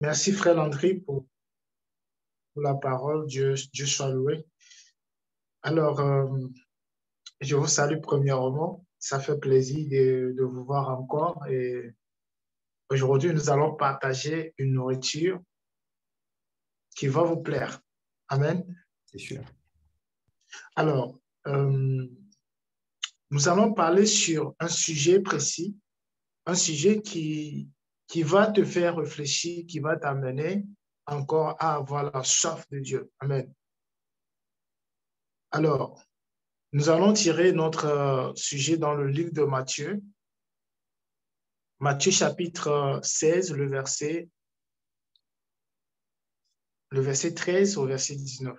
Merci, frère Landry, pour la parole. Dieu soit loué. Alors, je vous salue premièrement. Ça fait plaisir de vous voir encore. Et aujourd'hui, nous allons partager une nourriture qui va vous plaire. Amen. C'est sûr. Alors, nous allons parler sur un sujet précis, un sujet qui va te faire réfléchir, qui va t'amener encore à avoir la soif de Dieu. Amen. Alors, nous allons tirer notre sujet dans le livre de Matthieu. Matthieu chapitre 16, le verset 13 au verset 19.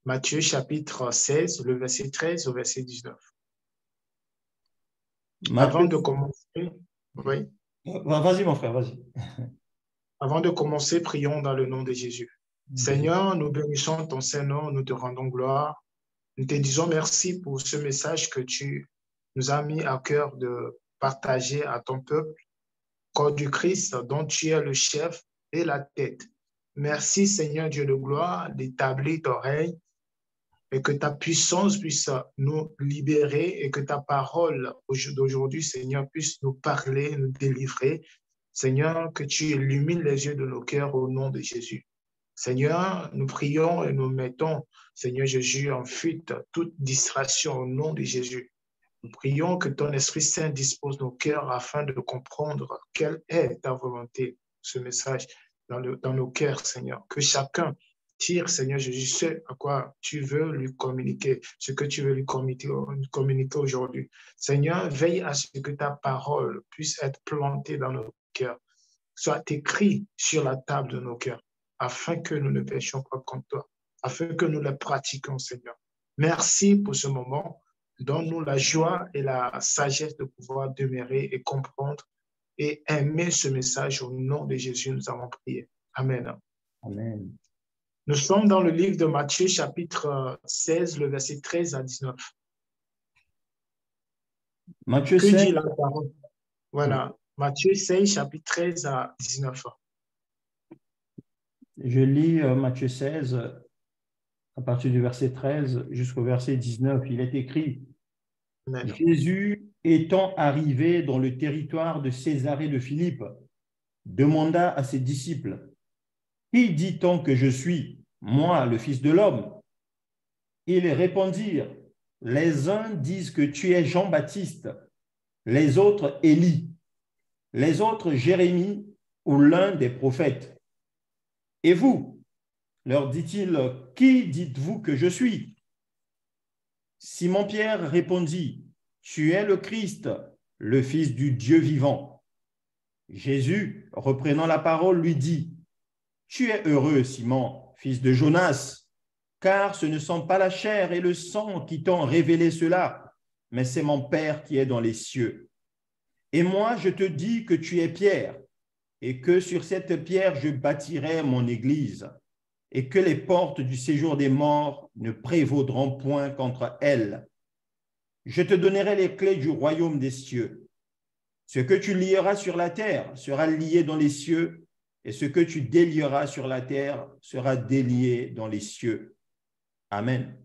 Matthieu chapitre 16, le verset 13 au verset 19. Matthieu... Avant de commencer, oui. Vas-y, mon frère, vas-y. Avant de commencer, prions dans le nom de Jésus. Seigneur, nous bénissons ton Saint-Nom, nous te rendons gloire. Nous te disons merci pour ce message que tu nous as mis à cœur de partager à ton peuple, corps du Christ, dont tu es le chef et la tête. Merci, Seigneur Dieu de gloire, d'établir ton règne et que ta puissance puisse nous libérer et que ta parole d'aujourd'hui, Seigneur, puisse nous parler, nous délivrer. Seigneur, que tu illumines les yeux de nos cœurs au nom de Jésus. Seigneur, nous prions et nous mettons, Seigneur Jésus, en fuite toute distraction au nom de Jésus. Nous prions que ton Esprit Saint dispose nos cœurs afin de comprendre quelle est ta volonté, ce message dans nos cœurs, Seigneur. Que chacun tire, Seigneur Jésus, ce à quoi tu veux lui communiquer, ce que tu veux lui communiquer aujourd'hui. Seigneur, veille à ce que ta parole puisse être plantée dans nos cœurs, soit écrite sur la table de nos cœurs, afin que nous ne péchions pas contre toi, afin que nous la pratiquions, Seigneur. Merci pour ce moment. Donne-nous la joie et la sagesse de pouvoir demeurer et comprendre et aimer ce message. Au nom de Jésus, nous avons prié. Amen. Amen. Nous sommes dans le livre de Matthieu, chapitre 16, le verset 13 à 19. Matthieu Que 16. dit la parole? Voilà, Matthieu 16, chapitre 13 à 19. Je lis Matthieu 16, à partir du verset 13 jusqu'au verset 19. Il est écrit: Amen. Jésus, étant arrivé dans le territoire de Césarée de Philippe, demanda à ses disciples: Qui dit-on que je suis, moi, le Fils de l'homme? Ils répondirent: Les uns disent que tu es Jean-Baptiste, les autres Élie, les autres Jérémie ou l'un des prophètes. Et vous, leur dit-il, qui dites-vous que je suis? Simon-Pierre répondit: Tu es le Christ, le Fils du Dieu vivant. Jésus, reprenant la parole, lui dit: Tu es heureux, Simon, fils de Jonas, car ce ne sont pas la chair et le sang qui t'ont révélé cela, mais c'est mon Père qui est dans les cieux. Et moi, je te dis que tu es Pierre, et que sur cette pierre, je bâtirai mon église, et que les portes du séjour des morts ne prévaudront point contre elle. Je te donnerai les clés du royaume des cieux. Ce que tu lieras sur la terre sera lié dans les cieux, et ce que tu délieras sur la terre sera délié dans les cieux. Amen.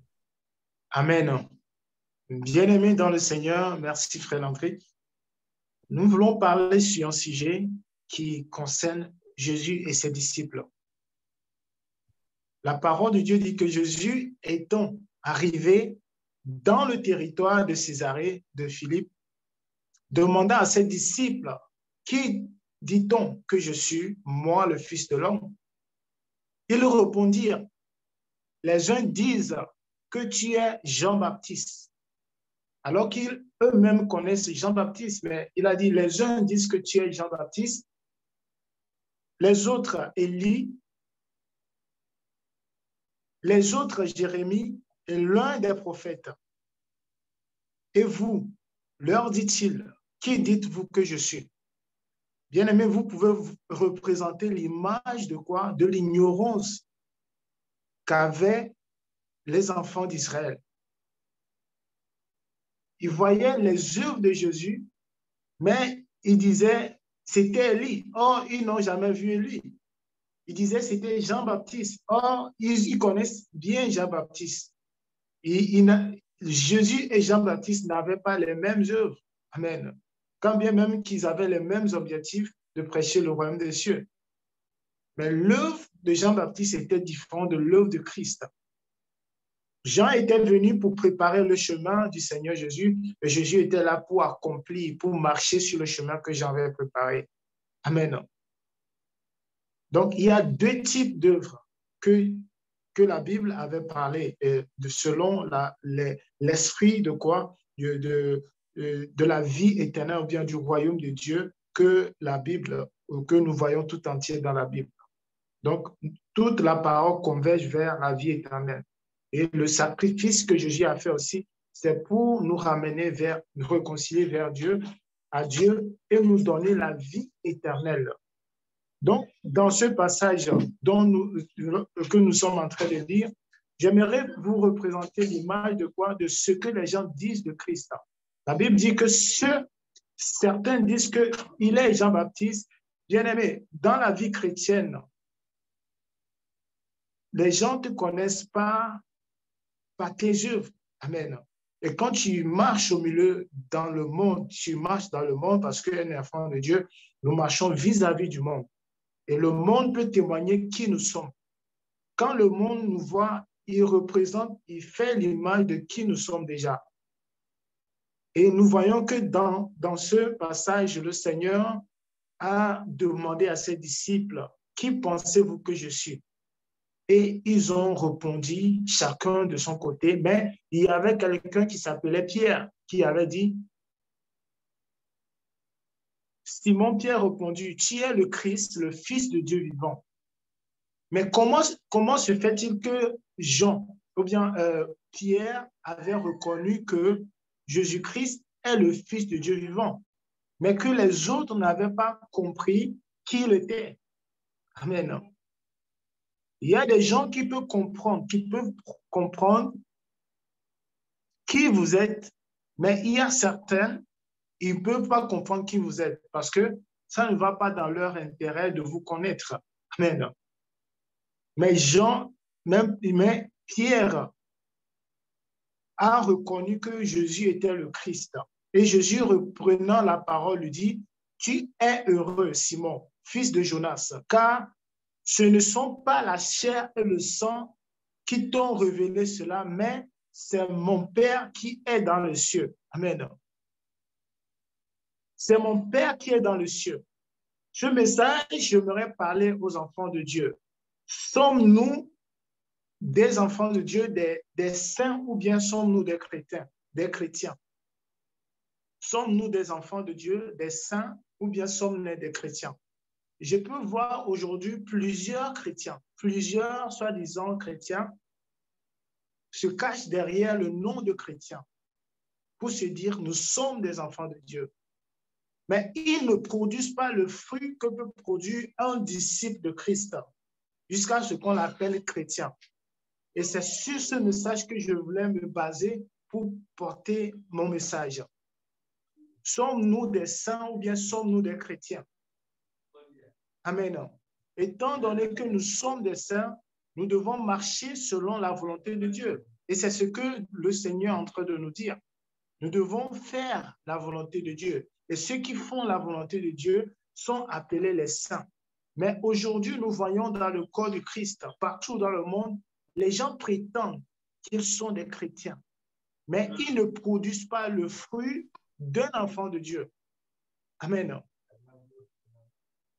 Amen. Bien-aimés dans le Seigneur, merci frère Landry. Nous voulons parler sur un sujet qui concerne Jésus et ses disciples. La parole de Dieu dit que Jésus, étant arrivé dans le territoire de Césarée de Philippe, demanda à ses disciples: Qui dit-on que je suis, moi, le Fils de l'homme? Ils répondirent: Les uns disent que tu es Jean-Baptiste. Alors qu'ils eux-mêmes connaissent Jean-Baptiste, mais il a dit: les uns disent que tu es Jean-Baptiste, les autres Élie, les autres Jérémie et l'un des prophètes. Et vous, leur dit-il, qui dites-vous que je suis? Bien-aimés, vous pouvez représenter l'image de quoi? De l'ignorance qu'avaient les enfants d'Israël. il voyait les œuvres de Jésus, mais il disait, c'était Élie. Or, ils n'ont jamais vu Élie. Il disait, c'était Jean-Baptiste. Or, ils connaissent bien Jean-Baptiste. Jésus et Jean-Baptiste n'avaient pas les mêmes œuvres. Amen. Quand bien même qu'ils avaient les mêmes objectifs de prêcher le royaume des cieux. Mais l'œuvre de Jean-Baptiste était différente de l'œuvre de Christ. Jean était venu pour préparer le chemin du Seigneur Jésus et Jésus était là pour accomplir, pour marcher sur le chemin que Jean avait préparé. Amen. Donc, il y a deux types d'œuvres que la Bible avait parlé selon l'esprit de quoi? De la vie éternelle ou bien du royaume de Dieu que la Bible, que nous voyons tout entier dans la Bible. Donc, toute la parole converge vers la vie éternelle. Et le sacrifice que Jésus a fait aussi, c'est pour nous ramener nous réconcilier vers Dieu, à Dieu, et nous donner la vie éternelle. Donc, dans ce passage que nous sommes en train de lire, j'aimerais vous représenter l'image de quoi? De ce que les gens disent de Christ. La Bible dit que certains disent qu'il est Jean-Baptiste. Bien-aimé, dans la vie chrétienne, les gens ne te connaissent pas par tes œuvres. Amen. Et quand tu marches au milieu dans le monde, tu marches dans le monde parce qu'un enfant de Dieu, nous marchons vis-à-vis du monde. Et le monde peut témoigner qui nous sommes. Quand le monde nous voit, il représente, il fait l'image de qui nous sommes déjà. Et nous voyons que dans ce passage, le Seigneur a demandé à ses disciples, qui pensez-vous que je suis? Et ils ont répondu, chacun de son côté, mais il y avait quelqu'un qui s'appelait Pierre, qui avait dit, Simon-Pierre répondit, tu es le Christ, le Fils de Dieu vivant. Mais comment se fait-il que Jean, ou bien Pierre, avait reconnu que Jésus-Christ est le Fils de Dieu vivant, mais que les autres n'avaient pas compris qui il était? Amen. Il y a des gens qui peuvent comprendre qui vous êtes, mais il y a certains, ils ne peuvent pas comprendre qui vous êtes parce que ça ne va pas dans leur intérêt de vous connaître. Amen. Mais Pierre a reconnu que Jésus était le Christ. Et Jésus, reprenant la parole, lui dit, tu es heureux, Simon, fils de Jonas, car ce ne sont pas la chair et le sang qui t'ont révélé cela, mais c'est mon Père qui est dans le cieux. Amen. C'est mon Père qui est dans le cieux. Ce message, j'aimerais parler aux enfants de Dieu. Sommes-nous des enfants de Dieu, des saints, ou bien sommes-nous des chrétiens? Sommes-nous des enfants de Dieu, des saints, ou bien sommes-nous des chrétiens? Je peux voir aujourd'hui plusieurs chrétiens, plusieurs soi-disant chrétiens se cachent derrière le nom de chrétien pour se dire nous sommes des enfants de Dieu. Mais ils ne produisent pas le fruit que peut produire un disciple de Christ jusqu'à ce qu'on l'appelle chrétien. Et c'est sur ce message que je voulais me baser pour porter mon message. Sommes-nous des saints ou bien sommes-nous des chrétiens? Amen. Étant donné que nous sommes des saints, nous devons marcher selon la volonté de Dieu. Et c'est ce que le Seigneur est en train de nous dire. Nous devons faire la volonté de Dieu. Et ceux qui font la volonté de Dieu sont appelés les saints. Mais aujourd'hui, nous voyons dans le corps du Christ, partout dans le monde, les gens prétendent qu'ils sont des chrétiens. Mais ils ne produisent pas le fruit d'un enfant de Dieu. Amen.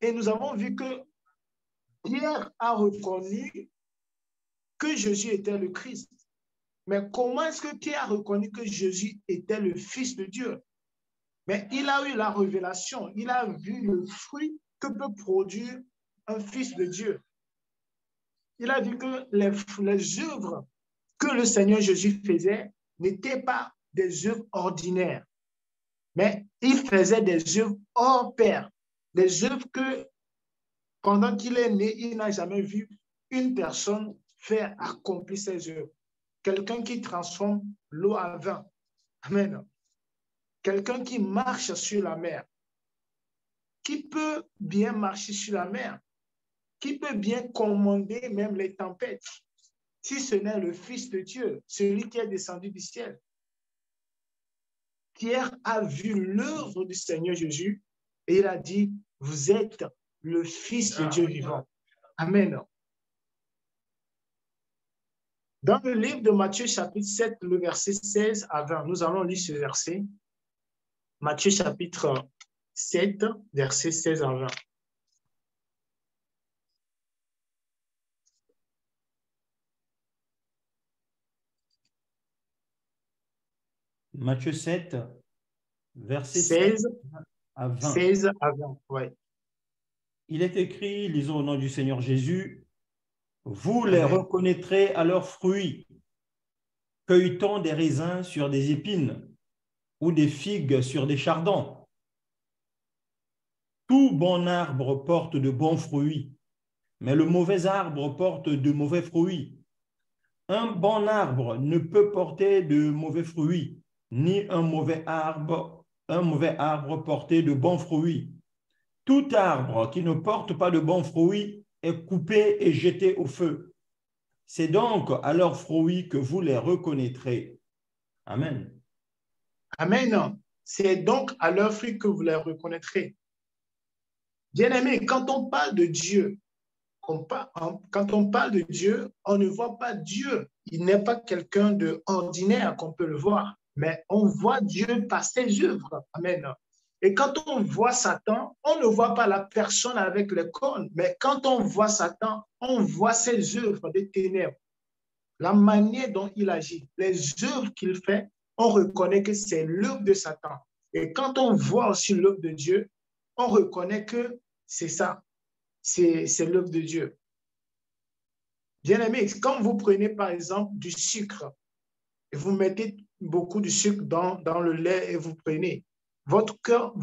Et nous avons vu que Pierre a reconnu que Jésus était le Christ. Mais comment est-ce que Pierre a reconnu que Jésus était le Fils de Dieu? Mais il a eu la révélation, il a vu le fruit que peut produire un Fils de Dieu. Il a vu que les œuvres que le Seigneur Jésus faisait n'étaient pas des œuvres ordinaires, mais il faisait des œuvres hors pair, des œuvres que pendant qu'il est né, il n'a jamais vu une personne faire accomplir ses œuvres. Quelqu'un qui transforme l'eau en vin. Amen. quelqu'un qui marche sur la mer. Qui peut bien marcher sur la mer? Qui peut bien commander même les tempêtes? Si ce n'est le Fils de Dieu, celui qui est descendu du ciel. Pierre a vu l'œuvre du Seigneur Jésus et il a dit, vous êtes le Fils de Dieu vivant. Amen. Dans le livre de Matthieu chapitre 7, le verset 16 à 20, nous allons lire ce verset. Matthieu chapitre 7, verset 16 à 20. Matthieu 7, verset 16 à 20. 16 à 20, ouais. Il est écrit, lisons au nom du Seigneur Jésus, « Vous les Amen. reconnaîtrez à leurs fruits. Cueille-t-on des raisins sur des épines ou des figues sur des chardons? Tout bon arbre porte de bons fruits, mais le mauvais arbre porte de mauvais fruits. Un bon arbre ne peut porter de mauvais fruits, ni un mauvais arbre porter de bons fruits. Tout arbre qui ne porte pas de bons fruits est coupé et jeté au feu. C'est donc à leurs fruits que vous les reconnaîtrez. » Amen. Amen. C'est donc à leurs fruits que vous les reconnaîtrez. Bien-aimés, quand on parle de Dieu, quand on parle de Dieu, on ne voit pas Dieu. Il n'est pas quelqu'un d'ordinaire qu'on peut le voir, mais on voit Dieu par ses œuvres. Amen. Et quand on voit Satan, on ne voit pas la personne avec les cornes, mais quand on voit Satan, on voit ses œuvres des ténèbres, la manière dont il agit, les œuvres qu'il fait, on reconnaît que c'est l'œuvre de Satan. Et quand on voit aussi l'œuvre de Dieu, on reconnaît que c'est ça, c'est l'œuvre de Dieu. Bien aimé, quand vous prenez par exemple du sucre, et vous mettez beaucoup de sucre dans le lait et vous prenez, votre corps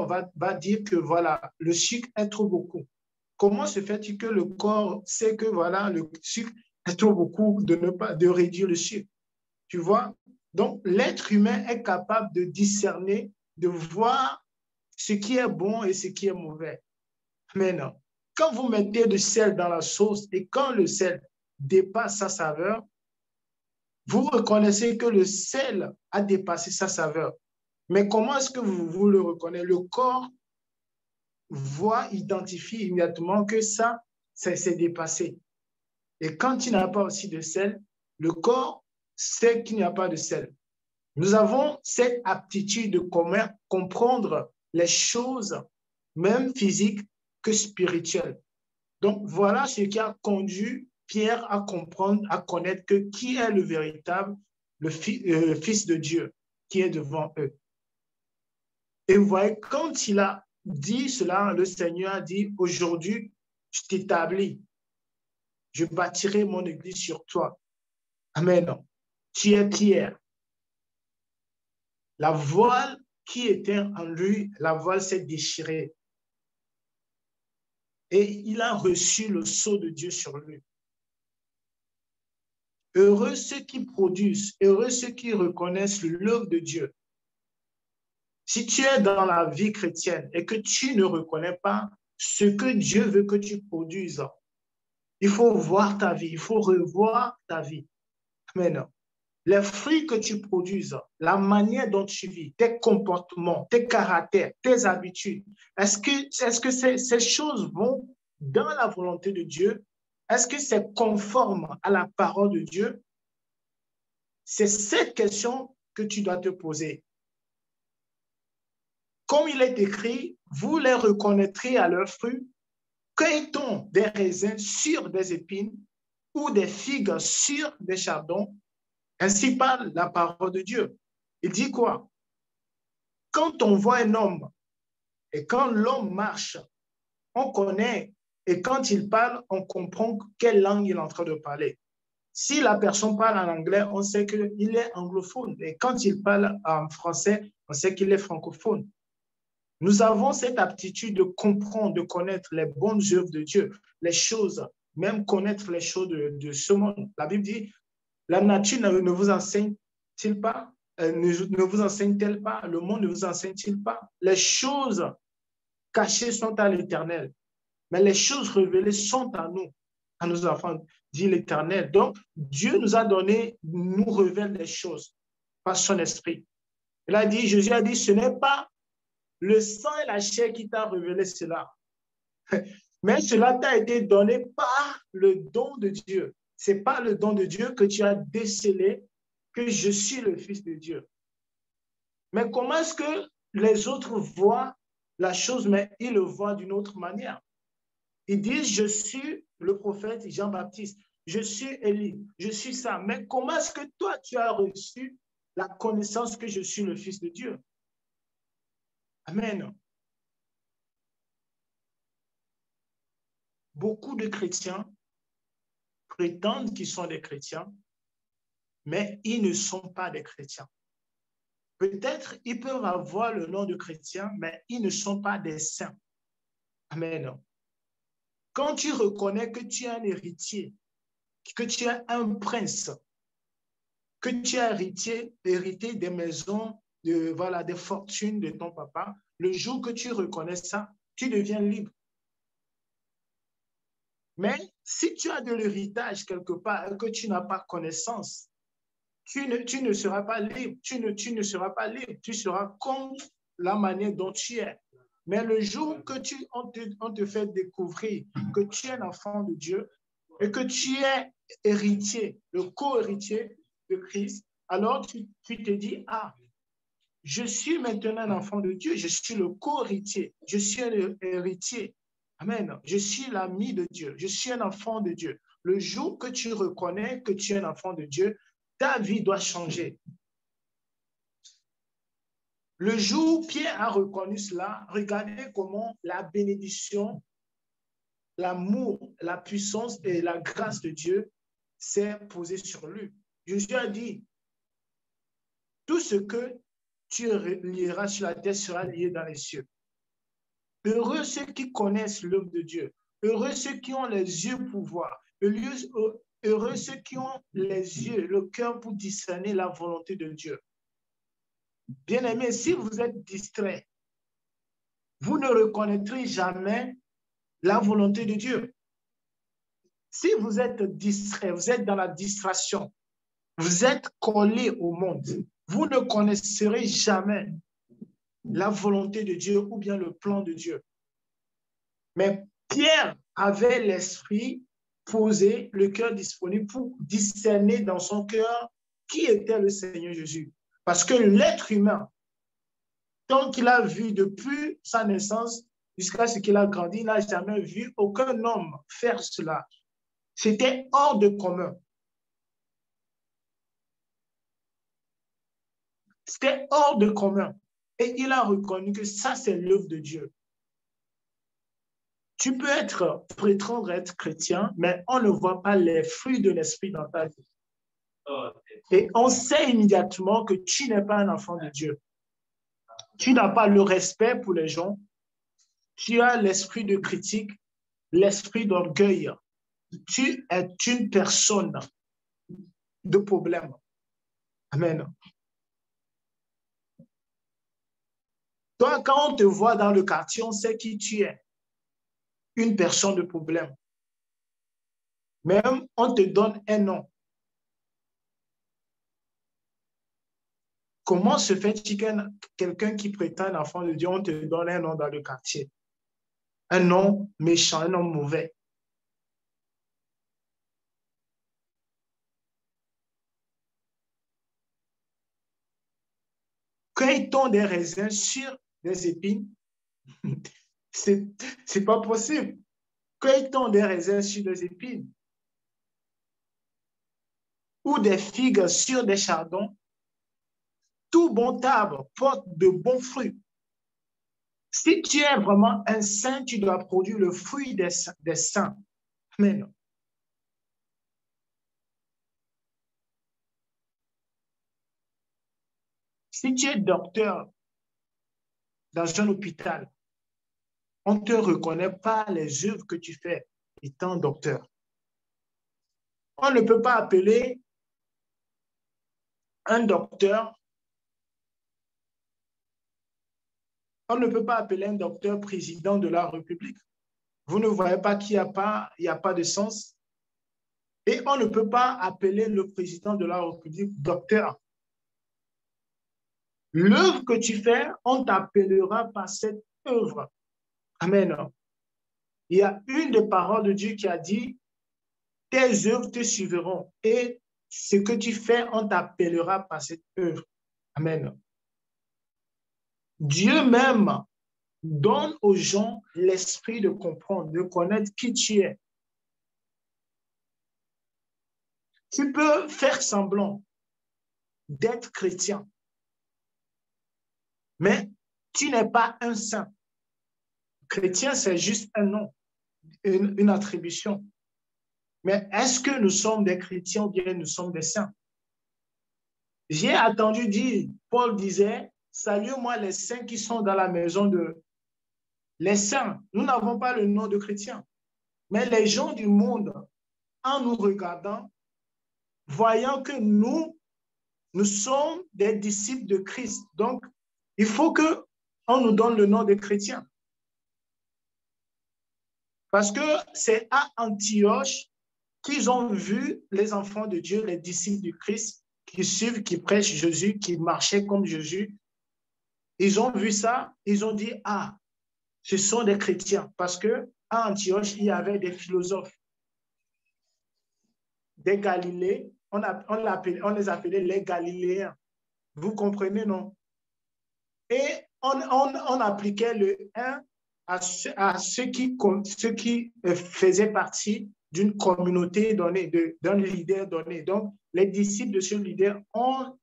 va dire que voilà, le sucre est trop beaucoup. Comment se fait-il que le corps sait que voilà, le sucre est trop beaucoup, de réduire le sucre? Tu vois? Donc, l'être humain est capable de discerner, de voir ce qui est bon et ce qui est mauvais. Maintenant, quand vous mettez du sel dans la sauce et quand le sel dépasse sa saveur, vous reconnaissez que le sel a dépassé sa saveur. Mais comment est-ce que vous le reconnaissez? Le corps identifie immédiatement que ça, c'est dépassé. Et quand il n'y a pas aussi de sel, le corps sait qu'il n'y a pas de sel. Nous avons cette aptitude de comprendre les choses, même physiques que spirituelles. Donc, voilà ce qui a conduit Pierre à comprendre, à connaître que qui est le véritable, le Fils de Dieu qui est devant eux. Et vous voyez, quand il a dit cela, le Seigneur a dit, aujourd'hui, je t'établis, je bâtirai mon église sur toi. Amen. Tu es Pierre. La voile qui était en lui, la voile s'est déchirée. Et il a reçu le sceau de Dieu sur lui. Heureux ceux qui produisent, heureux ceux qui reconnaissent l'œuvre de Dieu. Si tu es dans la vie chrétienne et que tu ne reconnais pas ce que Dieu veut que tu produises, il faut voir ta vie, il faut revoir ta vie. Amen. Les fruits que tu produises, la manière dont tu vis, tes comportements, tes caractères, tes habitudes, est-ce que ces choses vont dans la volonté de Dieu? Est-ce que c'est conforme à la parole de Dieu? C'est cette question que tu dois te poser. Comme il est écrit, vous les reconnaîtrez à leurs fruits. Cueille-t-on des raisins sur des épines ou des figues sur des chardons? Ainsi parle la parole de Dieu. Il dit quoi? Quand on voit un homme et quand l'homme marche, on connaît et quand il parle, on comprend quelle langue il est en train de parler. Si la personne parle en anglais, on sait qu'il est anglophone. Et quand il parle en français, on sait qu'il est francophone. Nous avons cette aptitude de comprendre, de connaître les bonnes œuvres de Dieu, les choses, même connaître les choses de ce monde. La Bible dit, la nature ne vous enseigne-t-il pas ne vous enseigne-t-elle pas? Le monde ne vous enseigne-t-il pas? Les choses cachées sont à l'Éternel, mais les choses révélées sont à nous, à nos enfants, dit l'Éternel. Donc, Dieu nous a donné, nous révèle les choses par son esprit. Il a dit, Jésus a dit, ce n'est pas le sang et la chair qui t'a révélé cela, mais cela t'a été donné par le don de Dieu. C'est par le don de Dieu que tu as décelé que je suis le Fils de Dieu. Mais comment est-ce que les autres voient la chose, mais ils le voient d'une autre manière? Ils disent, je suis le prophète Jean-Baptiste, je suis Élie, je suis ça. Mais comment est-ce que toi, tu as reçu la connaissance que je suis le Fils de Dieu? Amen. Beaucoup de chrétiens prétendent qu'ils sont des chrétiens, mais ils ne sont pas des chrétiens. Peut-être ils peuvent avoir le nom de chrétien, mais ils ne sont pas des saints. Amen. Quand tu reconnais que tu es un héritier, que tu es un prince, que tu as hérité des maisons, voilà, des fortunes de ton papa, le jour que tu reconnais ça, tu deviens libre. Mais si tu as de l'héritage quelque part et que tu n'as pas connaissance, tu ne seras pas libre, tu ne seras pas libre, tu seras comme la manière dont tu es. Mais le jour que on te fait découvrir que tu es un enfant de Dieu et que tu es héritier, le co-héritier de Christ, alors tu te dis, ah, je suis maintenant un enfant de Dieu, je suis le co-héritier, je suis un héritier. Amen. Je suis l'ami de Dieu, je suis un enfant de Dieu. Le jour que tu reconnais que tu es un enfant de Dieu, ta vie doit changer. Le jour où Pierre a reconnu cela, regardez comment la bénédiction, l'amour, la puissance et la grâce de Dieu s'est posée sur lui. Jésus a dit, tout ce que tu lieras sur la terre sera lié dans les cieux. Heureux ceux qui connaissent l'œuvre de Dieu. Heureux ceux qui ont les yeux pour voir. Heureux ceux qui ont les yeux, le cœur pour discerner la volonté de Dieu. Bien-aimés, si vous êtes distrait, vous ne reconnaîtrez jamais la volonté de Dieu. Si vous êtes distrait, vous êtes dans la distraction, vous êtes collé au monde, vous ne connaîtrez jamais la volonté de Dieu ou bien le plan de Dieu. Mais Pierre avait l'esprit posé, le cœur disponible pour discerner dans son cœur qui était le Seigneur Jésus. Parce que l'être humain, tant qu'il a vu depuis sa naissance jusqu'à ce qu'il a grandi, il n'a jamais vu aucun homme faire cela. C'était hors de commun. C'était hors de commun. Et il a reconnu que ça, c'est l'œuvre de Dieu. Tu peux prétendre être chrétien, mais on ne voit pas les fruits de l'esprit dans ta vie. Et on sait immédiatement que tu n'es pas un enfant de Dieu. Tu n'as pas le respect pour les gens. Tu as l'esprit de critique, l'esprit d'orgueil. Tu es une personne de problème. Amen. Toi, quand on te voit dans le quartier, on sait qui tu es. Une personne de problème. Même, on te donne un nom. Comment se fait-il qu'un quelqu'un qui prétend un enfant de Dieu, on te donne un nom dans le quartier? Un nom méchant, un nom mauvais. Cueille-t-on des raisins sur des épines? C'est pas possible. Cueille-t-on des raisins sur des épines? Ou des figues sur des chardons? Tout bon arbre porte de bons fruits. Si tu es vraiment un saint, tu dois produire le fruit des saints. Amen. Si tu es docteur dans un hôpital, on ne te reconnaît pas les œuvres que tu fais étant docteur. On ne peut pas appeler un docteur On ne peut pas appeler un docteur président de la République. Vous ne voyez pas qu'il n'y a pas de sens. Et on ne peut pas appeler le président de la République docteur. L'œuvre que tu fais, on t'appellera par cette œuvre. Amen. Il y a une des paroles de Dieu qui a dit, tes œuvres te suivront et ce que tu fais, on t'appellera par cette œuvre. Amen. Dieu même donne aux gens l'esprit de comprendre, de connaître qui tu es. Tu peux faire semblant d'être chrétien, mais tu n'es pas un saint. Chrétien, c'est juste un nom, une attribution. Mais est-ce que nous sommes des chrétiens ou bien nous sommes des saints? J'ai entendu dire, Paul disait, salue-moi les saints qui sont dans la maison de... Les saints, nous n'avons pas le nom de chrétiens. Mais les gens du monde, en nous regardant, voyant que nous sommes des disciples de Christ. Donc, il faut qu'on nous donne le nom de chrétiens. Parce que c'est à Antioche qu'ils ont vu les enfants de Dieu, les disciples du Christ, qui suivent, qui prêchent Jésus, qui marchaient comme Jésus. Ils ont vu ça, ils ont dit, ah, ce sont des chrétiens. Parce qu'à Antioche, il y avait des philosophes, des Galiléens. On les appelait les Galiléens. Vous comprenez, non? Et on appliquait le 1 à ceux qui faisaient partie d'une communauté donnée, d'un leader donné. Donc, les disciples de ce leader, on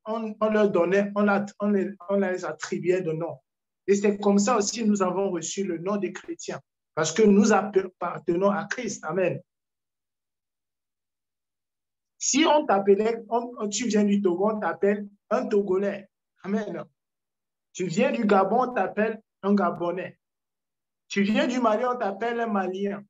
leur donnait, on les attribuait de nom. Et c'est comme ça aussi nous avons reçu le nom des chrétiens, parce que nous appartenons à Christ. Amen. Si on t'appelait, tu viens du Togo, on t'appelle un Togolais. Amen. Tu viens du Gabon, on t'appelle un Gabonais. Tu viens du Mali, on t'appelle un Malien.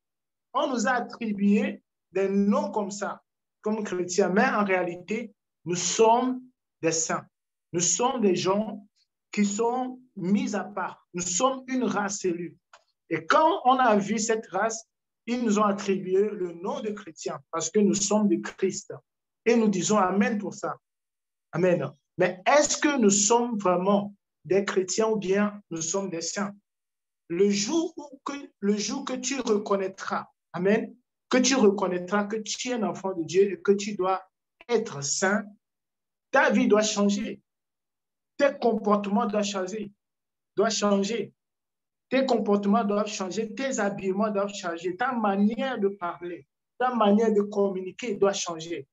On nous a attribué des noms comme ça, comme chrétiens, mais en réalité, nous sommes des saints. Nous sommes des gens qui sont mis à part. Nous sommes une race élue. Et quand on a vu cette race, ils nous ont attribué le nom de chrétiens parce que nous sommes de Christ. Et nous disons Amen pour ça. Amen. Mais est-ce que nous sommes vraiment des chrétiens ou bien nous sommes des saints? Le jour que tu reconnaîtras, amen, que tu reconnaîtras que tu es un enfant de Dieu et que tu dois être saint, ta vie doit changer. Tes comportements doivent changer. Tes comportements doivent changer, tes habillements doivent changer, ta manière de parler, ta manière de communiquer doit changer.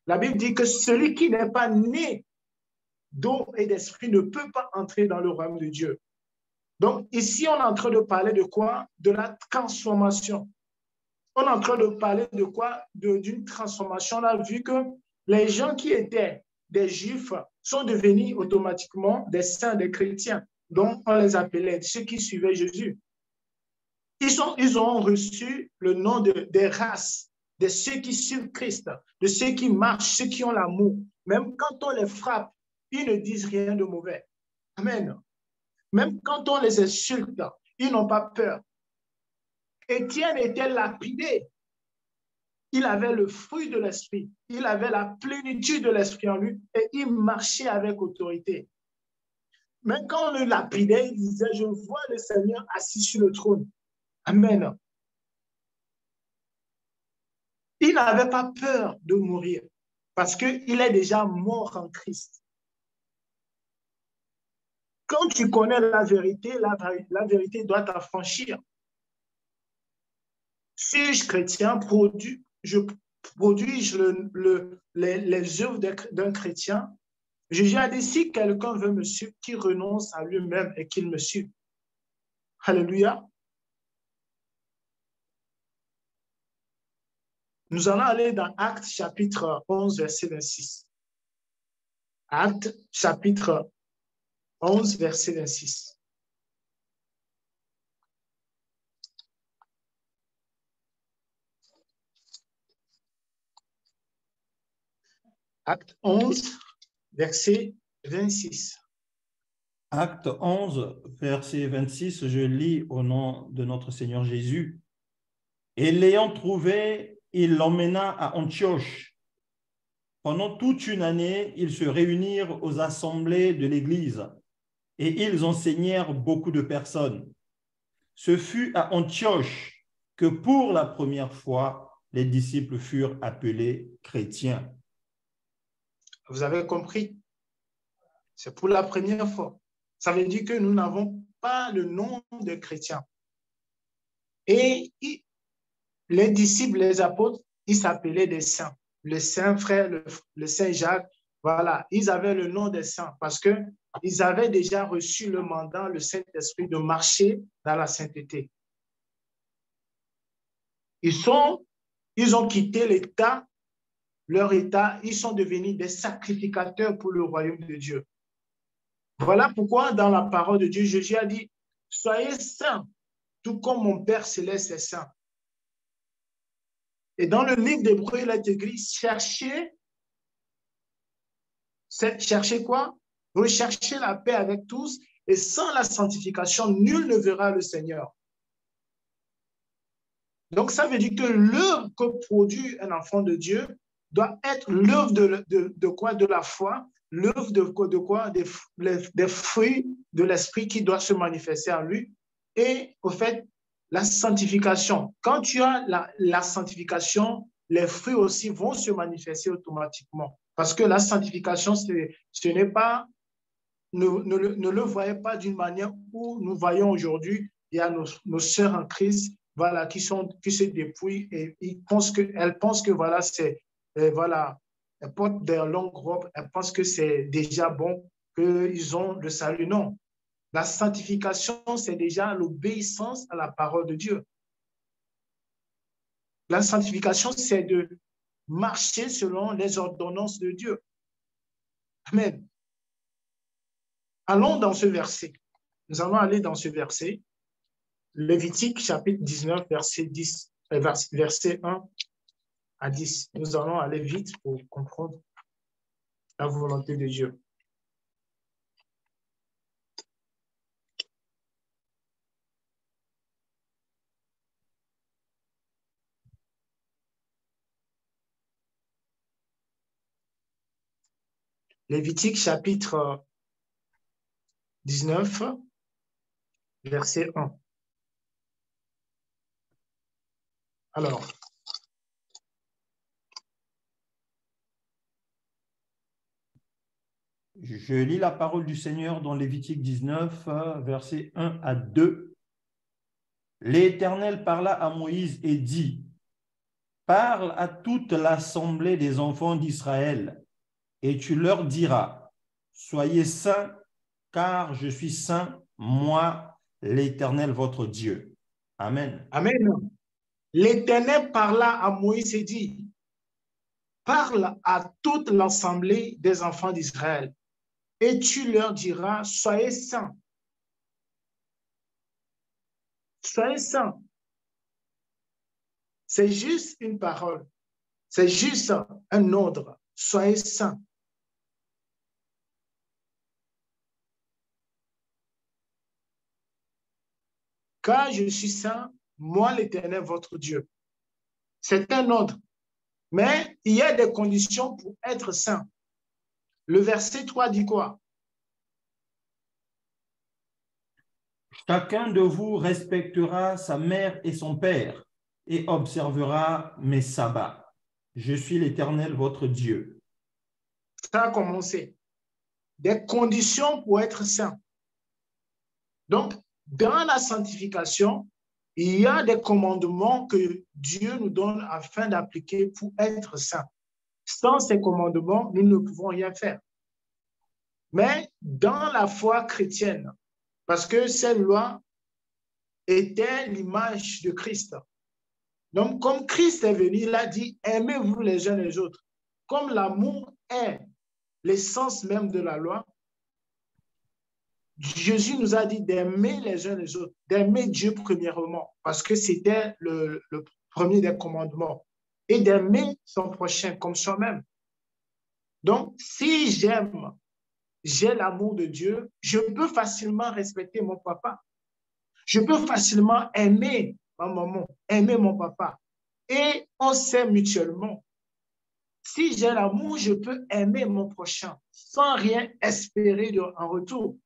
La Bible dit que celui qui n'est pas né d'eau et d'esprit ne peut pas entrer dans le royaume de Dieu. Donc, ici, on est en train de parler de quoi? De la transformation. On est en train de parler de quoi? D'une transformation. On a vu que les gens qui étaient des Juifs sont devenus automatiquement des saints, des chrétiens. Donc, on les appelait ceux qui suivaient Jésus. Ils ont reçu le nom des races, de ceux qui suivent Christ, de ceux qui marchent, ceux qui ont l'amour. Même quand on les frappe, ils ne disent rien de mauvais. Amen. Même quand on les insulte, ils n'ont pas peur. Étienne était lapidé. Il avait le fruit de l'esprit. Il avait la plénitude de l'esprit en lui et il marchait avec autorité. Même quand on le lapidait, il disait, je vois le Seigneur assis sur le trône. Amen. Il n'avait pas peur de mourir parce qu'il est déjà mort en Christ. Quand tu connais la vérité doit t'affranchir. Suis-je chrétien, je produis les œuvres d'un chrétien? Jésus a dit, si quelqu'un veut me suivre, qu'il renonce à lui-même et qu'il me suive. Alléluia. Nous allons aller dans Actes chapitre 11, verset 26. Actes chapitre 11, verset 26. Acte 11, verset 26. Acte 11, verset 26, je lis au nom de notre Seigneur Jésus. Et l'ayant trouvé, il l'emmena à Antioche. Pendant toute une année, ils se réunirent aux assemblées de l'Église et ils enseignèrent beaucoup de personnes. Ce fut à Antioche que pour la première fois, les disciples furent appelés chrétiens. Vous avez compris? C'est pour la première fois. Ça veut dire que nous n'avons pas le nom de chrétiens. Et les disciples, les apôtres, ils s'appelaient des saints. Le saint frère, le saint Jacques, voilà, ils avaient le nom des saints parce qu'ils avaient déjà reçu le mandat, le Saint-Esprit, de marcher dans la sainteté. Ils ont quitté l'État, leur État, ils sont devenus des sacrificateurs pour le royaume de Dieu. Voilà pourquoi dans la parole de Dieu, Jésus a dit, soyez saints, tout comme mon Père céleste est saint. Et dans le livre d'Hébreux, il a été écrit, cherchez quoi? Recherchez la paix avec tous, et sans la sanctification, nul ne verra le Seigneur. Donc, ça veut dire que l'œuvre que produit un enfant de Dieu doit être l'œuvre de quoi? De la foi, l'œuvre de quoi? Des fruits de l'esprit qui doivent se manifester en lui. Et au fait, la sanctification. Quand tu as la sanctification, les fruits aussi vont se manifester automatiquement. Parce que la sanctification, ce n'est pas, ne le voyez pas d'une manière où nous voyons aujourd'hui, il y a nos sœurs en Christ, voilà, qui se dépouillent et elles pensent que voilà, voilà, elles portent des longues robes, elles pensent que c'est déjà bon, qu'ils ont le salut. Non. La sanctification, c'est déjà l'obéissance à la parole de Dieu. La sanctification, c'est de marcher selon les ordonnances de Dieu. Amen. Allons dans ce verset. Nous allons aller dans ce verset. Lévitique, chapitre 19, verset 1 à 10. Nous allons aller vite pour comprendre la volonté de Dieu. Lévitique, chapitre 19, verset 1. Alors, je lis la parole du Seigneur dans Lévitique 19, versets 1 à 2. L'Éternel parla à Moïse et dit, « Parle à toute l'assemblée des enfants d'Israël, et tu leur diras, soyez saints, car je suis saint, moi, l'Éternel votre Dieu. » Amen. Amen. L'Éternel parla à Moïse et dit, parle à toute l'assemblée des enfants d'Israël et tu leur diras, soyez saints. Soyez saints. C'est juste une parole. C'est juste un ordre. Soyez saints. Car je suis saint, moi l'Éternel, votre Dieu. C'est un ordre. Mais il y a des conditions pour être saint. Le verset 3 dit quoi? Chacun de vous respectera sa mère et son père et observera mes sabbats. Je suis l'Éternel, votre Dieu. Ça a commencé. Des conditions pour être saint. Donc, dans la sanctification, il y a des commandements que Dieu nous donne afin d'appliquer pour être saint. Sans ces commandements, nous ne pouvons rien faire. Mais dans la foi chrétienne, parce que ces lois étaient l'image de Christ. Donc, comme Christ est venu, il a dit, aimez-vous les uns les autres. Comme l'amour est l'essence même de la loi, Jésus nous a dit d'aimer les uns les autres, d'aimer Dieu premièrement, parce que c'était le premier des commandements, et d'aimer son prochain comme soi-même. Donc, si j'aime j'ai l'amour de Dieu, je peux facilement respecter mon papa. Je peux facilement aimer ma maman, aimer mon papa. Et on s'aime mutuellement. Si j'ai l'amour, je peux aimer mon prochain sans rien espérer en retour.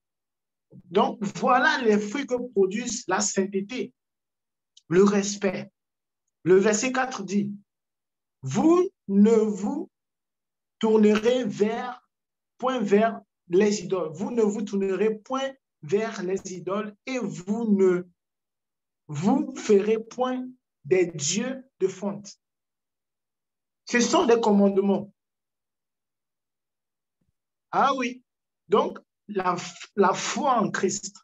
Donc, voilà les fruits que produit la sainteté, le respect. Le verset 4 dit, vous ne vous tournerez point vers les idoles. Vous ne vous tournerez point vers les idoles et vous ne vous ferez point des dieux de fonte. Ce sont des commandements. Ah oui. Donc, la foi en Christ,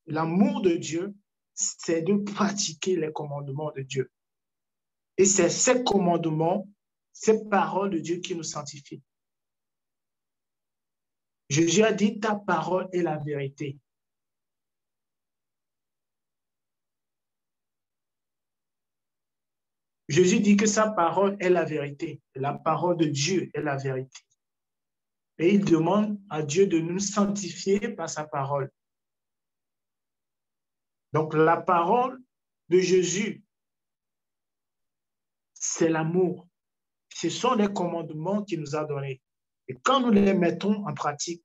l'amour de Dieu, c'est de pratiquer les commandements de Dieu. Et c'est ces commandements, ces paroles de Dieu qui nous sanctifient. Jésus a dit, ta parole est la vérité. Jésus dit que sa parole est la vérité. La parole de Dieu est la vérité. Et il demande à Dieu de nous sanctifier par sa parole. Donc, la parole de Jésus, c'est l'amour. Ce sont les commandements qu'il nous a donnés. Et quand nous les mettons en pratique,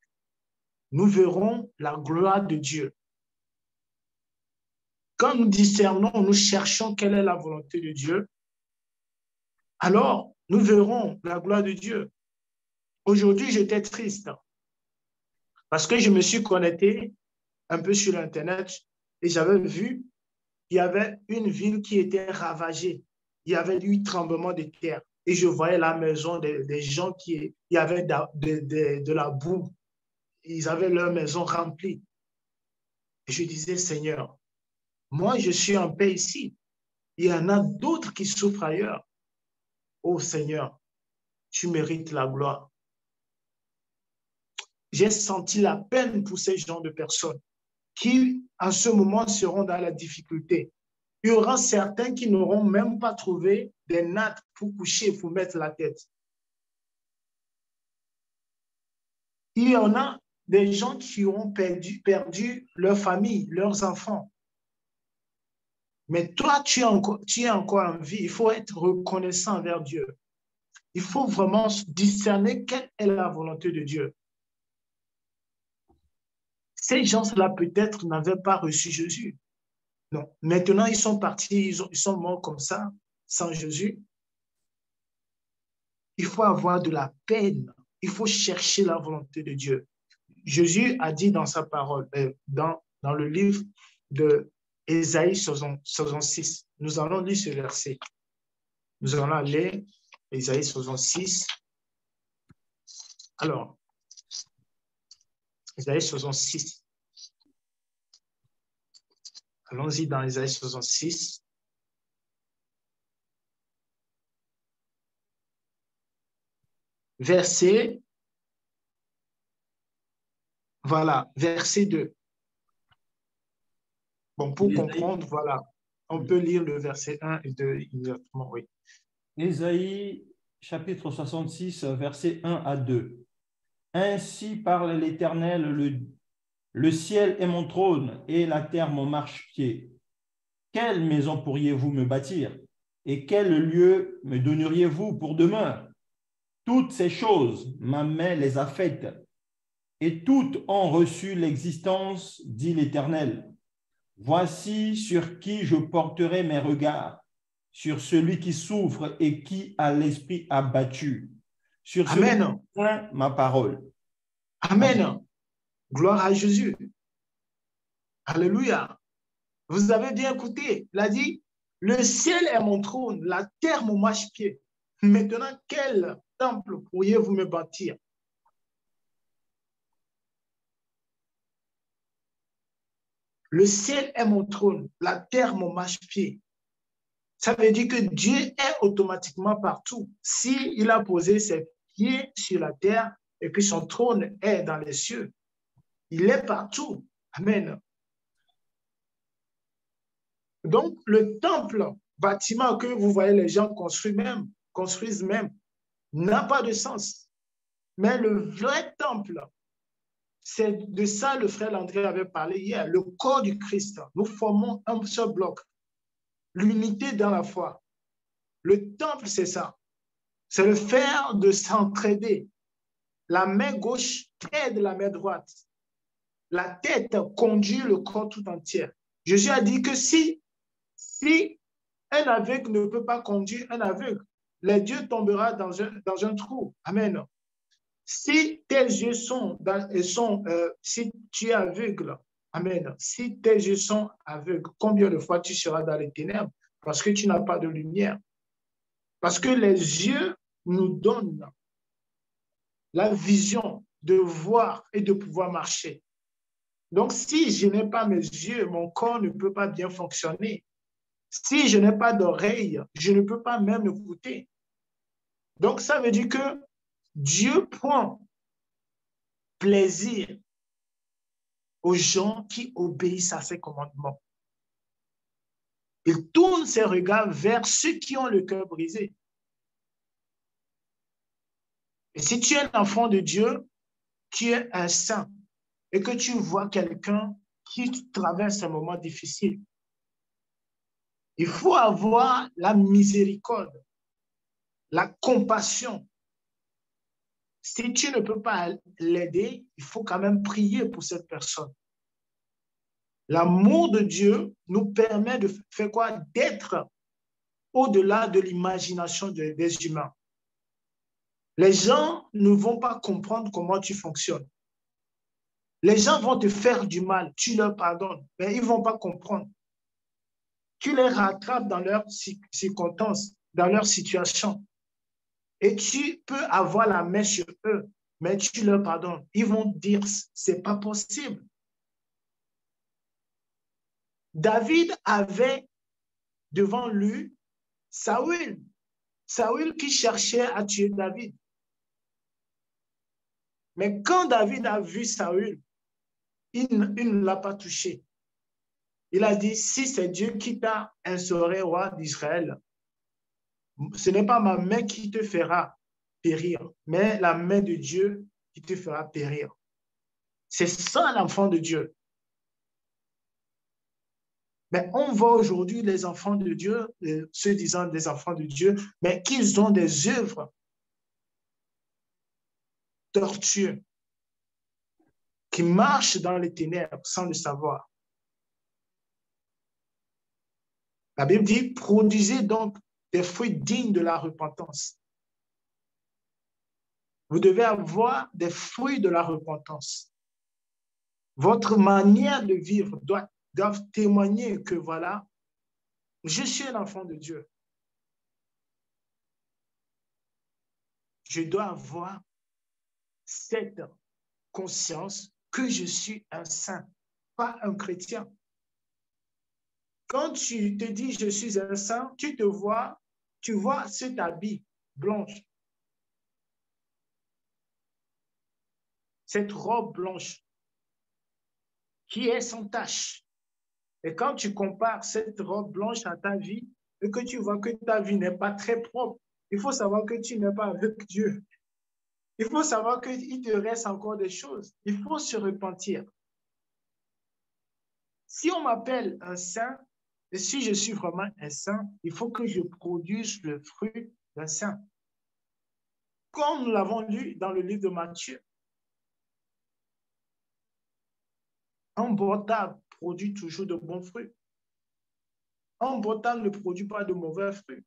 nous verrons la gloire de Dieu. Quand nous discernons, nous cherchons quelle est la volonté de Dieu, alors nous verrons la gloire de Dieu. Aujourd'hui, j'étais triste parce que je me suis connecté un peu sur Internet et j'avais vu qu'il y avait une ville qui était ravagée. Il y avait eu tremblement de terre et je voyais la maison des gens il y avait de la boue. Ils avaient leur maison remplie. Et je disais, Seigneur, moi, je suis en paix ici. Il y en a d'autres qui souffrent ailleurs. Oh Seigneur, tu mérites la gloire. J'ai senti la peine pour ces gens de personnes qui, en ce moment, seront dans la difficulté. Il y aura certains qui n'auront même pas trouvé des nattes pour coucher, pour mettre la tête. Il y en a des gens qui auront perdu leur famille, leurs enfants. Mais toi, tu es encore en vie. Il faut être reconnaissant envers Dieu. Il faut vraiment discerner quelle est la volonté de Dieu. Ces gens-là, peut-être, n'avaient pas reçu Jésus. Non. Maintenant, ils sont partis, ils sont morts comme ça, sans Jésus. Il faut avoir de la peine. Il faut chercher la volonté de Dieu. Jésus a dit dans sa parole, dans le livre de Ésaïe 66, nous allons lire ce verset. Nous allons aller Ésaïe 66. Alors, Ésaïe 66. Allons-y dans Ésaïe 66. Verset, voilà, verset 2. Bon, pour comprendre, voilà, on peut lire le verset 1 et 2 exactement, oui. Ésaïe, chapitre 66, versets 1 à 2. Ainsi parle l'Éternel, le ciel est mon trône et la terre mon marchepied. Quelle maison pourriez-vous me bâtir et quel lieu me donneriez-vous pour demeure? Toutes ces choses, ma main les a faites et toutes ont reçu l'existence, dit l'Éternel. Voici sur qui je porterai mes regards, sur celui qui souffre et qui a l'esprit abattu, sur celui qui tient ma parole. Amen. Gloire à Jésus. Alléluia. Vous avez bien écouté. Il a dit, le ciel est mon trône, la terre mon marchepied. Maintenant, quel temple pourriez-vous me bâtir? Le ciel est mon trône, la terre mon marchepied. Ça veut dire que Dieu est automatiquement partout. S'il a posé ses pieds sur la terre et que son trône est dans les cieux, il est partout. Amen. Donc, le temple, bâtiment que vous voyez les gens construisent même, n'a pas de sens. Mais le vrai temple, C'est de ça le frère Landry avait parlé hier, le corps du Christ. Nous formons un seul bloc. L'unité dans la foi. Le temple, c'est ça. C'est le faire de s'entraider. La main gauche aide la main droite. La tête conduit le corps tout entier. Jésus a dit que si un aveugle ne peut pas conduire un aveugle, les dieux tombera dans un trou. Amen. Si tes yeux si tu es aveugle, amen. Si tes yeux sont aveugles, combien de fois tu seras dans les ténèbres parce que tu n'as pas de lumière? Parce que les yeux nous donnent la vision de voir et de pouvoir marcher. Donc, si je n'ai pas mes yeux, mon corps ne peut pas bien fonctionner. Si je n'ai pas d'oreille, je ne peux pas même écouter. Donc, ça veut dire que Dieu prend plaisir aux gens qui obéissent à ses commandements. Il tourne ses regards vers ceux qui ont le cœur brisé. Et si tu es un enfant de Dieu, tu es un saint et que tu vois quelqu'un qui traverse un moment difficile, il faut avoir la miséricorde, la compassion. Si tu ne peux pas l'aider, il faut quand même prier pour cette personne. L'amour de Dieu nous permet de faire quoi? D'être au-delà de l'imagination des humains. Les gens ne vont pas comprendre comment tu fonctionnes. Les gens vont te faire du mal, tu leur pardonnes, mais ils ne vont pas comprendre. Tu les rattrapes dans leurs circonstances, dans leur situation. Et tu peux avoir la main sur eux, mais tu leur pardonnes. Ils vont dire, ce n'est pas possible. David avait devant lui Saül. Saül qui cherchait à tuer David. Mais quand David a vu Saül, il ne l'a pas touché. Il a dit, si c'est Dieu qui t'a instauré roi d'Israël, ce n'est pas ma main qui te fera périr, mais la main de Dieu qui te fera périr. C'est ça l'enfant de Dieu. Mais on voit aujourd'hui les enfants de Dieu, ceux disant des enfants de Dieu, mais qu'ils ont des œuvres tortueuses, qui marchent dans les ténèbres sans le savoir. La Bible dit, produisez donc des fruits dignes de la repentance. Vous devez avoir des fruits de la repentance. Votre manière de vivre doit témoigner que voilà, je suis un enfant de Dieu. Je dois avoir cette conscience que je suis un saint, pas un chrétien. Quand tu te dis je suis un saint, tu vois cet habit blanche, cette robe blanche qui est sans tache. Et quand tu compares cette robe blanche à ta vie et que tu vois que ta vie n'est pas très propre, il faut savoir que tu n'es pas avec Dieu. Il faut savoir qu'il te reste encore des choses. Il faut se repentir. Si on m'appelle un saint, et si je suis vraiment un saint, il faut que je produise le fruit d'un saint. Comme nous l'avons lu dans le livre de Matthieu. Un bon arbre produit toujours de bons fruits. Un bon arbre ne produit pas de mauvais fruits.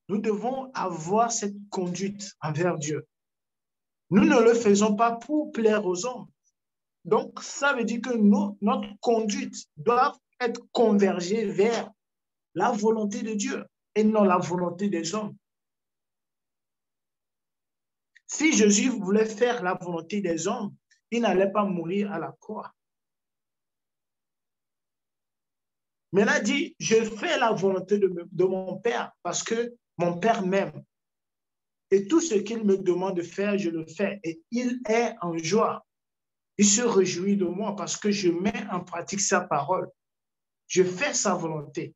Nous devons avoir cette conduite envers Dieu. Nous ne le faisons pas pour plaire aux hommes. Donc, ça veut dire que notre conduite doit être convergée vers la volonté de Dieu et non la volonté des hommes. Si Jésus voulait faire la volonté des hommes, il n'allait pas mourir à la croix. Mais il a dit, je fais la volonté de mon Père parce que mon Père m'aime. Et tout ce qu'il me demande de faire, je le fais. Et il est en joie. Il se réjouit de moi parce que je mets en pratique sa parole. Je fais sa volonté.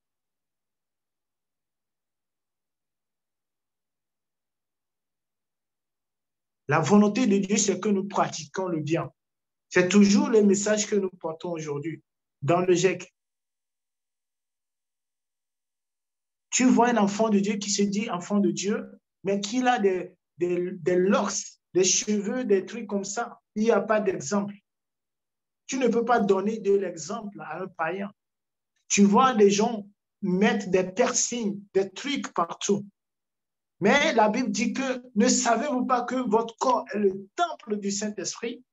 La volonté de Dieu, c'est que nous pratiquons le bien. C'est toujours le message que nous portons aujourd'hui dans le GIEC. Tu vois un enfant de Dieu qui se dit enfant de Dieu, mais qui a des locks, des cheveux, des trucs comme ça. Il n'y a pas d'exemple. Tu ne peux pas donner de l'exemple à un païen. Tu vois des gens mettre des piercings, des trucs partout. Mais la Bible dit que ne savez-vous pas que votre corps est le temple du Saint-Esprit?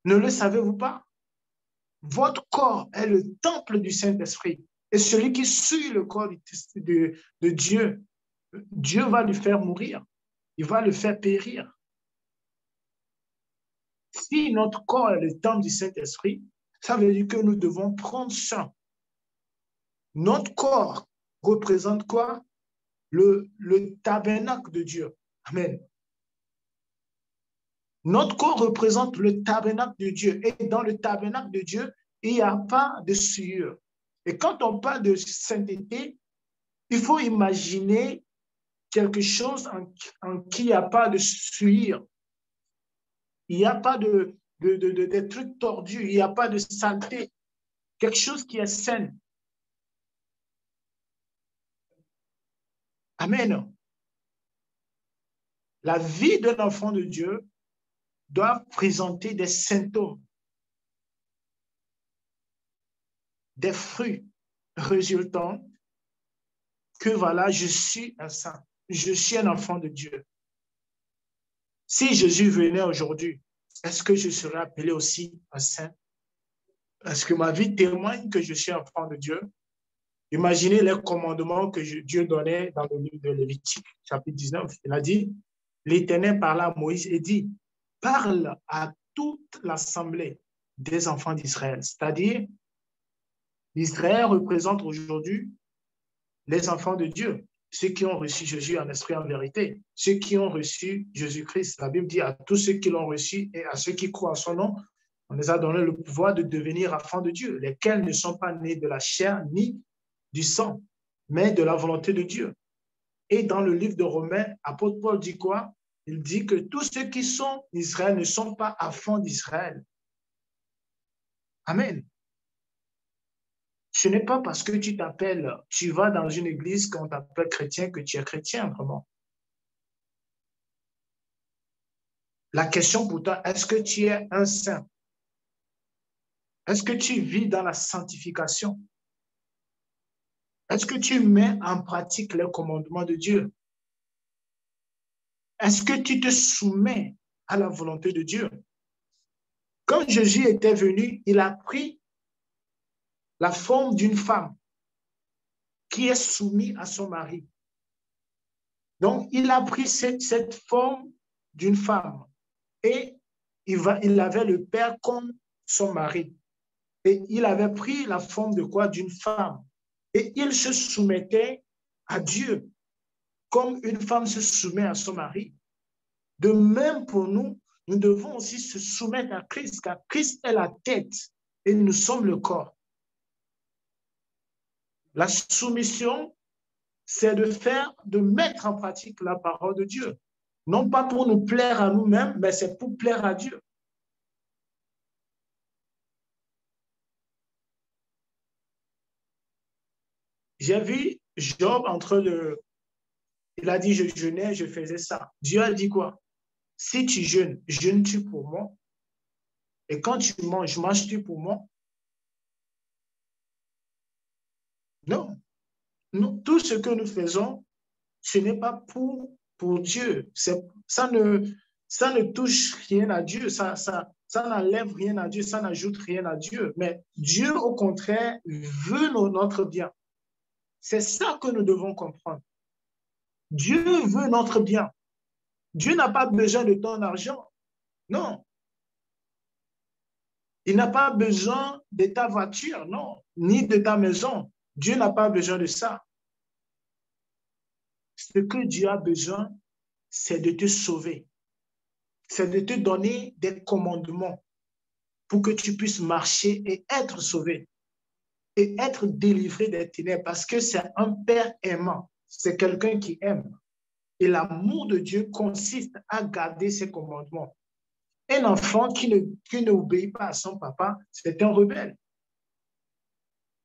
Ne le savez-vous pas? Votre corps est le temple du Saint-Esprit. Et celui qui suit le corps de Dieu, Dieu va le faire mourir. Il va le faire périr. Si notre corps est le temple du Saint-Esprit, ça veut dire que nous devons prendre soin. Notre corps représente quoi? Le tabernacle de Dieu. Amen. Notre corps représente le tabernacle de Dieu. Et dans le tabernacle de Dieu, il n'y a pas de souillure. Et quand on parle de sainteté, il faut imaginer quelque chose en qui il n'y a pas de souillure. Il n'y a pas de trucs tordus. Il n'y a pas de saleté. Quelque chose qui est sain. Amen. La vie d'un enfant de Dieu doit présenter des symptômes, des fruits résultant que voilà, je suis un saint, je suis un enfant de Dieu. Si Jésus venait aujourd'hui, est-ce que je serais appelé aussi un saint? Est-ce que ma vie témoigne que je suis enfant de Dieu? Imaginez les commandements que Dieu donnait dans le livre de Lévitique, chapitre 19. Il a dit, l'Éternel parla à Moïse et dit, parle à toute l'assemblée des enfants d'Israël. C'est-à-dire, Israël représente aujourd'hui les enfants de Dieu, ceux qui ont reçu Jésus en esprit en vérité, ceux qui ont reçu Jésus-Christ. La Bible dit à tous ceux qui l'ont reçu et à ceux qui croient en son nom, on les a donné le pouvoir de devenir enfants de Dieu, lesquels ne sont pas nés de la chair ni du sang, mais de la volonté de Dieu. Et dans le livre de Romains, apôtre Paul dit quoi? Il dit que tous ceux qui sont d'Israël ne sont pas enfants d'Israël. Amen. Ce n'est pas parce que tu vas dans une église qu'on t'appelle chrétien que tu es chrétien, vraiment. La question pour toi, est-ce que tu es un saint? Est-ce que tu vis dans la sanctification? Est-ce que tu mets en pratique les commandements de Dieu? Est-ce que tu te soumets à la volonté de Dieu? Quand Jésus était venu, il a pris la forme d'une femme qui est soumise à son mari. Donc, il a pris cette forme d'une femme et il avait le père comme son mari. Et il avait pris la forme de quoi? D'une femme. Et il se soumettait à Dieu comme une femme se soumet à son mari. De même pour nous, nous devons aussi se soumettre à Christ, car Christ est la tête et nous sommes le corps. La soumission, c'est de mettre en pratique la parole de Dieu. Non pas pour nous plaire à nous-mêmes, mais c'est pour plaire à Dieu. J'ai vu Job il a dit, je jeûnais, je faisais ça. Dieu a dit quoi? Si tu jeûnes, jeûnes-tu pour moi? Et quand tu manges, manges-tu pour moi? Non. Tout ce que nous faisons, ce n'est pas pour Dieu. Ça ne touche rien à Dieu. Ça n'enlève rien à Dieu. Ça n'ajoute rien à Dieu. Mais Dieu, au contraire, veut notre bien. C'est ça que nous devons comprendre. Dieu veut notre bien. Dieu n'a pas besoin de ton argent. Non. Il n'a pas besoin de ta voiture, non, ni de ta maison. Dieu n'a pas besoin de ça. Ce que Dieu a besoin, c'est de te sauver. C'est de te donner des commandements pour que tu puisses marcher et être sauvé et être délivré des ténèbres parce que c'est un Père aimant. C'est quelqu'un qui aime. Et l'amour de Dieu consiste à garder ses commandements. Un enfant qui n'obéit pas à son papa, c'est un rebelle.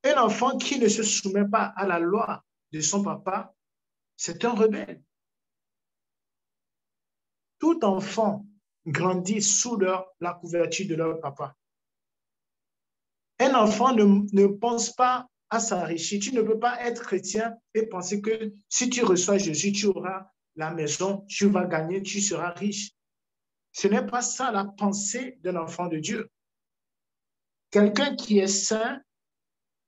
Un enfant qui ne se soumet pas à la loi de son papa, c'est un rebelle. Tout enfant grandit sous la couverture de leur papa. Un enfant ne pense pas à s'enrichir. Tu ne peux pas être chrétien et penser que si tu reçois Jésus, tu auras la maison, tu vas gagner, tu seras riche. Ce n'est pas ça la pensée d'un enfant de Dieu. Quelqu'un qui est saint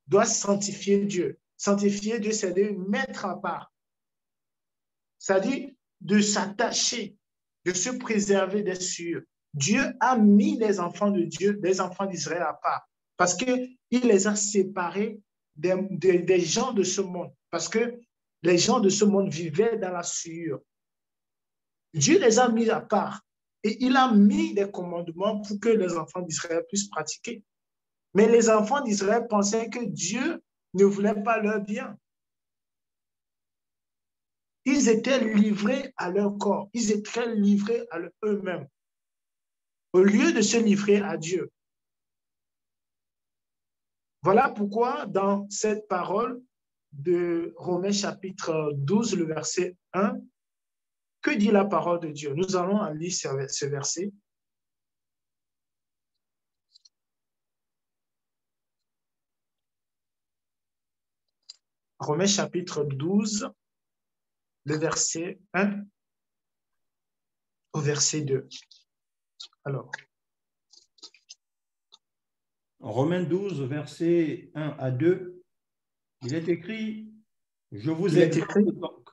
doit sanctifier Dieu. Sanctifier Dieu, c'est de mettre à part. C'est-à-dire de s'attacher, de se préserver des cieux. Dieu a mis les enfants de Dieu, les enfants d'Israël à part, parce qu'il les a séparés des gens de ce monde, parce que les gens de ce monde vivaient dans la souillure. Dieu les a mis à part et il a mis des commandements pour que les enfants d'Israël puissent pratiquer. Mais les enfants d'Israël pensaient que Dieu ne voulait pas leur bien. Ils étaient livrés à leur corps, ils étaient livrés à eux-mêmes, au lieu de se livrer à Dieu. Voilà pourquoi dans cette parole de Romains chapitre 12, le verset 1, que dit la parole de Dieu? Nous allons lire ce verset. Romains chapitre 12, le verset 1 au verset 2. Alors. Romains 12, versets 1 à 2, il est écrit, je vous exhorte donc.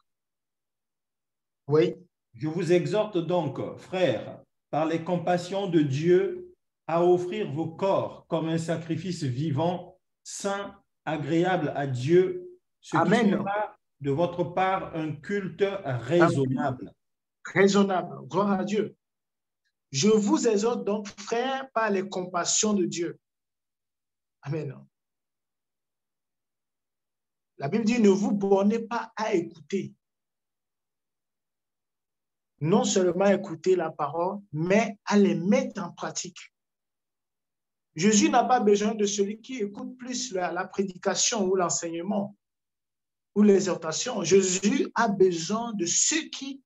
Oui. Je vous exhorte donc, frères, par les compassions de Dieu, à offrir vos corps comme un sacrifice vivant, saint, agréable à Dieu, ce Amen. qui sera de votre part un culte raisonnable. Raisonnable, gloire à Dieu. Je vous exhorte donc, frères, par les compassions de Dieu. Amen. La Bible dit, ne vous bornez pas à écouter. Non seulement écouter la parole, mais à les mettre en pratique. Jésus n'a pas besoin de celui qui écoute plus la prédication ou l'enseignement ou l'exhortation. Jésus a besoin de ceux qui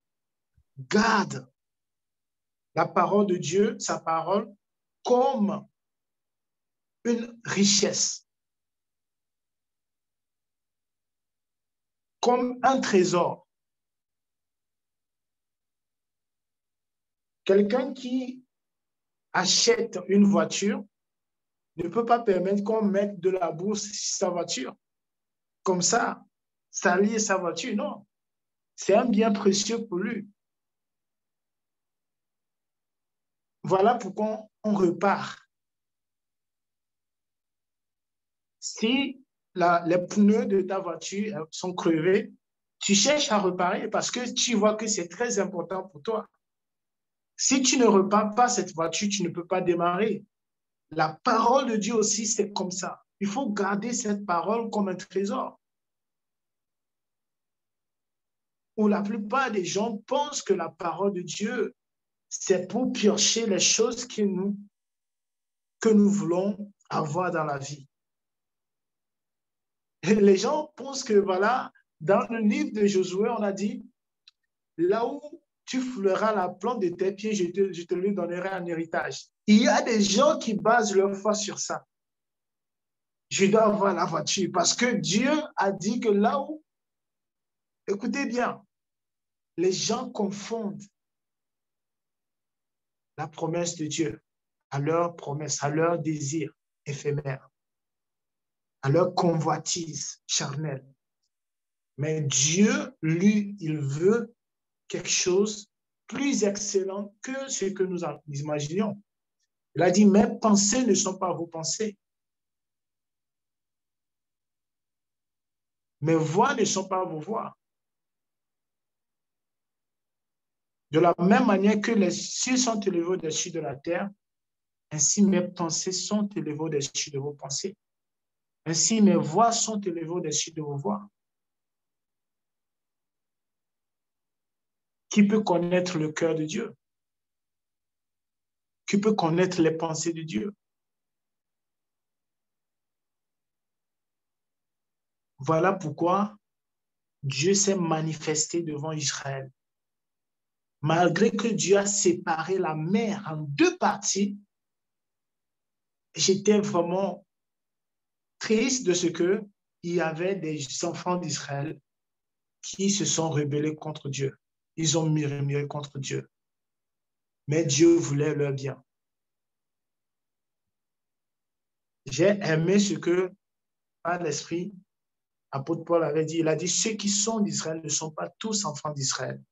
gardent la parole de Dieu, sa parole, comme une richesse, comme un trésor. Quelqu'un qui achète une voiture ne peut pas permettre qu'on mette de la bourse sur sa voiture. Comme ça, salir sa voiture, non. C'est un bien précieux pour lui. Voilà pourquoi on repart. Si les pneus de ta voiture sont crevés, tu cherches à reparer parce que tu vois que c'est très important pour toi. Si tu ne repars pas cette voiture, tu ne peux pas démarrer. La parole de Dieu aussi, c'est comme ça. Il faut garder cette parole comme un trésor. Où la plupart des gens pensent que la parole de Dieu, c'est pour piocher les choses que nous voulons avoir dans la vie. Et les gens pensent que, voilà, dans le livre de Josué, on a dit, là où tu fouleras la plante de tes pieds, je te lui donnerai un héritage. Il y a des gens qui basent leur foi sur ça. Je dois avoir la voiture parce que Dieu a dit que là où, écoutez bien, les gens confondent la promesse de Dieu à leur promesse, à leur désir éphémère, à leur convoitise charnelle. Mais Dieu, lui, il veut quelque chose de plus excellent que ce que nous imaginions. Il a dit, mes pensées ne sont pas vos pensées. Mes voix ne sont pas vos voix. De la même manière que les cieux sont élevés au-dessus de la terre, ainsi mes pensées sont élevées au-dessus de vos pensées. Ainsi mes voix sont élevées au-dessus de vos voix. Qui peut connaître le cœur de Dieu? Qui peut connaître les pensées de Dieu? Voilà pourquoi Dieu s'est manifesté devant Israël. Malgré que Dieu a séparé la mer en deux parties, j'étais vraiment triste de ce qu'il y avait des enfants d'Israël qui se sont rebellés contre Dieu. Ils ont murmuré contre Dieu. Mais Dieu voulait leur bien. J'ai aimé ce que, par l'Esprit, l'apôtre Paul avait dit. Il a dit, ceux qui sont d'Israël ne sont pas tous enfants d'Israël.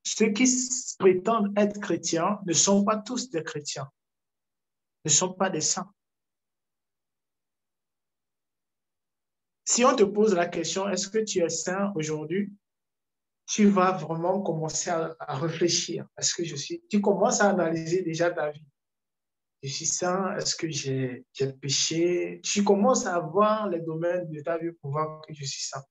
Ceux qui prétendent être chrétiens ne sont pas tous des chrétiens, ne sont pas des saints. Si on te pose la question, est-ce que tu es saint aujourd'hui? Tu vas vraiment commencer à réfléchir. Est-ce que je suis? Tu commences à analyser déjà ta vie. Je suis saint? Est-ce que j'ai péché? Tu commences à voir les domaines de ta vie pour voir que je suis saint.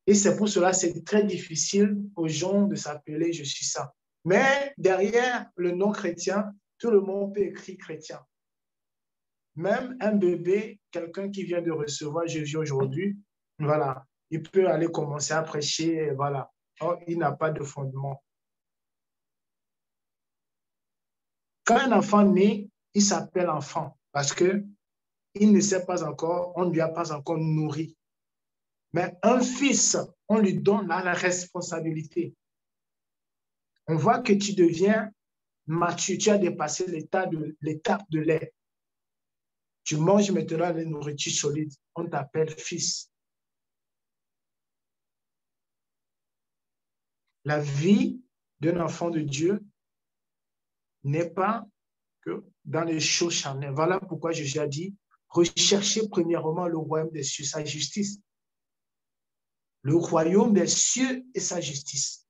Et c'est pour cela que c'est très difficile aux gens de s'appeler je suis saint. Mais derrière le nom chrétien, tout le monde peut écrire chrétien. Même un bébé, quelqu'un qui vient de recevoir Jésus aujourd'hui, voilà, il peut aller commencer à prêcher, voilà. Or, il n'a pas de fondement. Quand un enfant naît, il s'appelle enfant parce qu'il ne sait pas encore, on ne lui a pas encore nourri. Mais un fils, on lui donne la responsabilité. On voit que tu deviens mature, tu as dépassé l'étape de lait. Tu manges maintenant les nourritures solides. On t'appelle fils. La vie d'un enfant de Dieu n'est pas que dans les choses charnelles. Voilà pourquoi Jésus a dit, recherchez premièrement le royaume des cieux, sa justice. Le royaume des cieux et sa justice.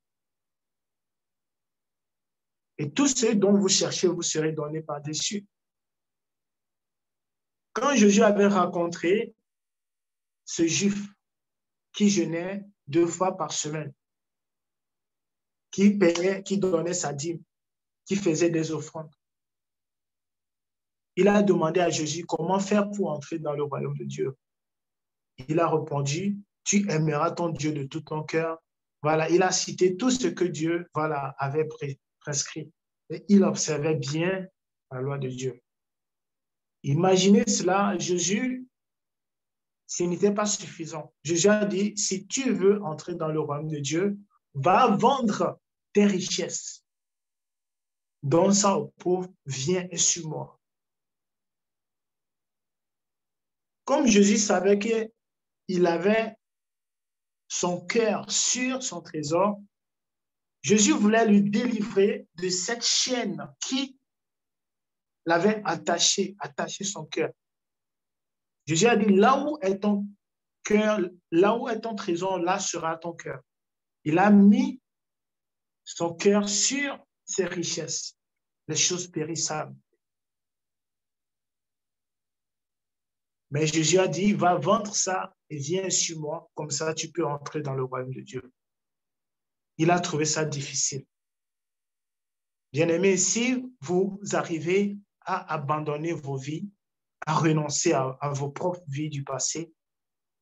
Et tout ce dont vous cherchez, vous serez donné par des cieux. Quand Jésus avait rencontré ce juif qui jeûnait 2 fois par semaine, qui payait, qui donnait sa dîme, qui faisait des offrandes, il a demandé à Jésus comment faire pour entrer dans le royaume de Dieu. Il a répondu, tu aimeras ton Dieu de tout ton cœur. Voilà, il a cité tout ce que Dieu, voilà, avait prescrit. Et il observait bien la loi de Dieu. Imaginez cela, Jésus, ce n'était pas suffisant. Jésus a dit, si tu veux entrer dans le royaume de Dieu, va vendre tes richesses. Donne ça aux pauvres, viens et suis-moi. Comme Jésus savait qu'il avait son cœur sur son trésor, Jésus voulait lui délivrer de cette chaîne qui l'avait attaché son cœur. Jésus a dit, là où est ton cœur, là où est ton trésor, là sera ton cœur. Il a mis son cœur sur ses richesses, les choses périssables. Mais Jésus a dit, va vendre ça et viens sur moi, comme ça tu peux entrer dans le royaume de Dieu. Il a trouvé ça difficile. Bien-aimés, si vous arrivez à abandonner vos vies, à renoncer à vos propres vies du passé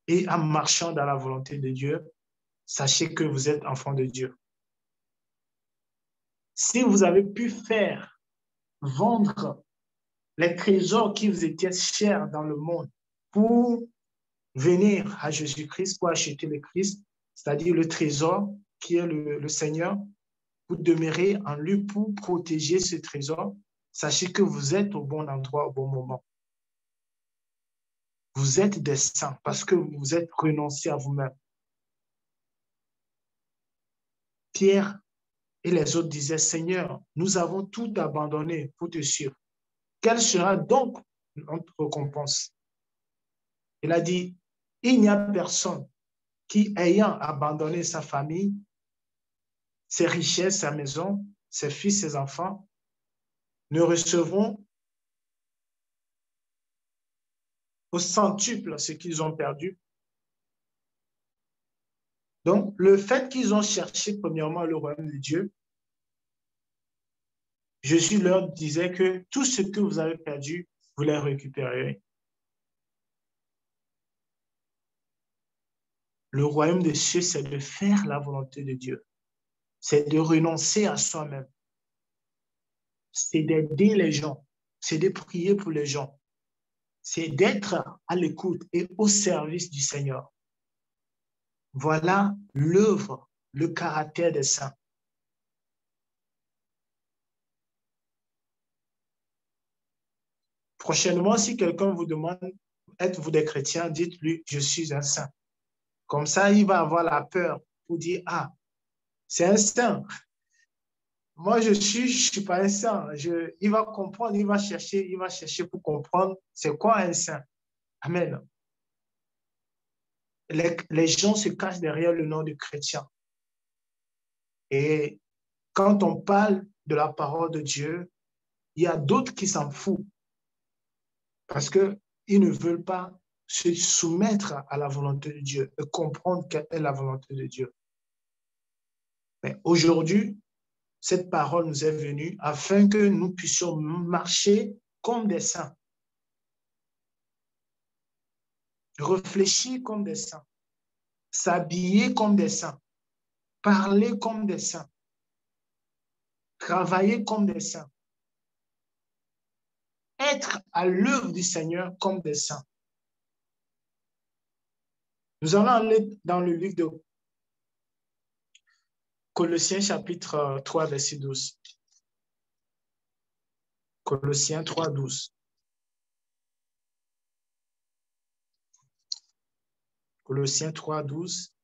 et en marchant dans la volonté de Dieu, sachez que vous êtes enfant de Dieu. Si vous avez pu faire vendre les trésors qui vous étaient chers dans le monde pour venir à Jésus-Christ, pour acheter le Christ, c'est-à-dire le trésor qui est le Seigneur, vous demeurez en lui pour protéger ce trésor, sachez que vous êtes au bon endroit au bon moment. Vous êtes des saints parce que vous êtes renoncés à vous-même. Pierre et les autres disaient, Seigneur, nous avons tout abandonné pour te suivre. Quelle sera donc notre récompense? Il a dit, il n'y a personne qui, ayant abandonné sa famille, ses richesses, sa maison, ses fils, ses enfants, ne recevront au centuple ce qu'ils ont perdu. Donc, le fait qu'ils ont cherché premièrement le royaume de Dieu, Jésus leur disait que tout ce que vous avez perdu, vous les récupérerez. Le royaume des cieux, c'est de faire la volonté de Dieu. C'est de renoncer à soi-même. C'est d'aider les gens. C'est de prier pour les gens. C'est d'être à l'écoute et au service du Seigneur. Voilà l'œuvre, le caractère des saints. Prochainement, si quelqu'un vous demande, êtes-vous des chrétiens, dites-lui, je suis un saint. Comme ça, il va avoir la peur pour dire, ah, c'est un saint. Moi, je suis pas un saint. Il va comprendre, il va chercher pour comprendre c'est quoi un saint. Amen. Les gens se cachent derrière le nom de chrétien. Et quand on parle de la parole de Dieu, il y a d'autres qui s'en foutent parce qu'ils ne veulent pas se soumettre à la volonté de Dieu et comprendre quelle est la volonté de Dieu. Mais aujourd'hui, cette parole nous est venue afin que nous puissions marcher comme des saints, réfléchir comme des saints, s'habiller comme des saints, parler comme des saints, travailler comme des saints, être à l'œuvre du Seigneur comme des saints. Nous allons aller dans le livre de Colossiens chapitre 3, verset 12. Colossiens 3, 12. Colossiens 3, 12.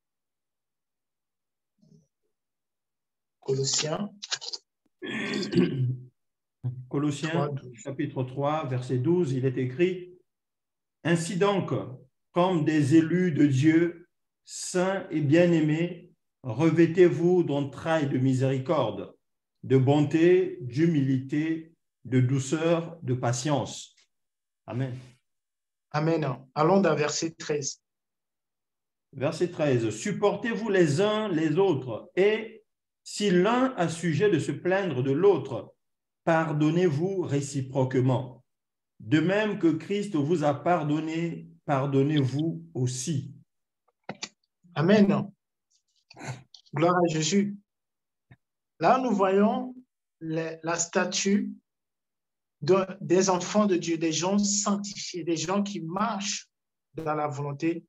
Colossiens 3, 12. Chapitre 3, verset 12, il est écrit « Ainsi donc, comme des élus de Dieu, saints et bien-aimés, revêtez-vous d'entrailles de miséricorde, de bonté, d'humilité, de douceur, de patience. » Amen. Amen. Allons dans verset 13. Verset 13. « Supportez-vous les uns les autres, et si l'un a sujet de se plaindre de l'autre, pardonnez-vous réciproquement. De même que Christ vous a pardonné, pardonnez-vous aussi. » Amen. Gloire à Jésus. Là, nous voyons la statue des enfants de Dieu, des gens sanctifiés, des gens qui marchent dans la volonté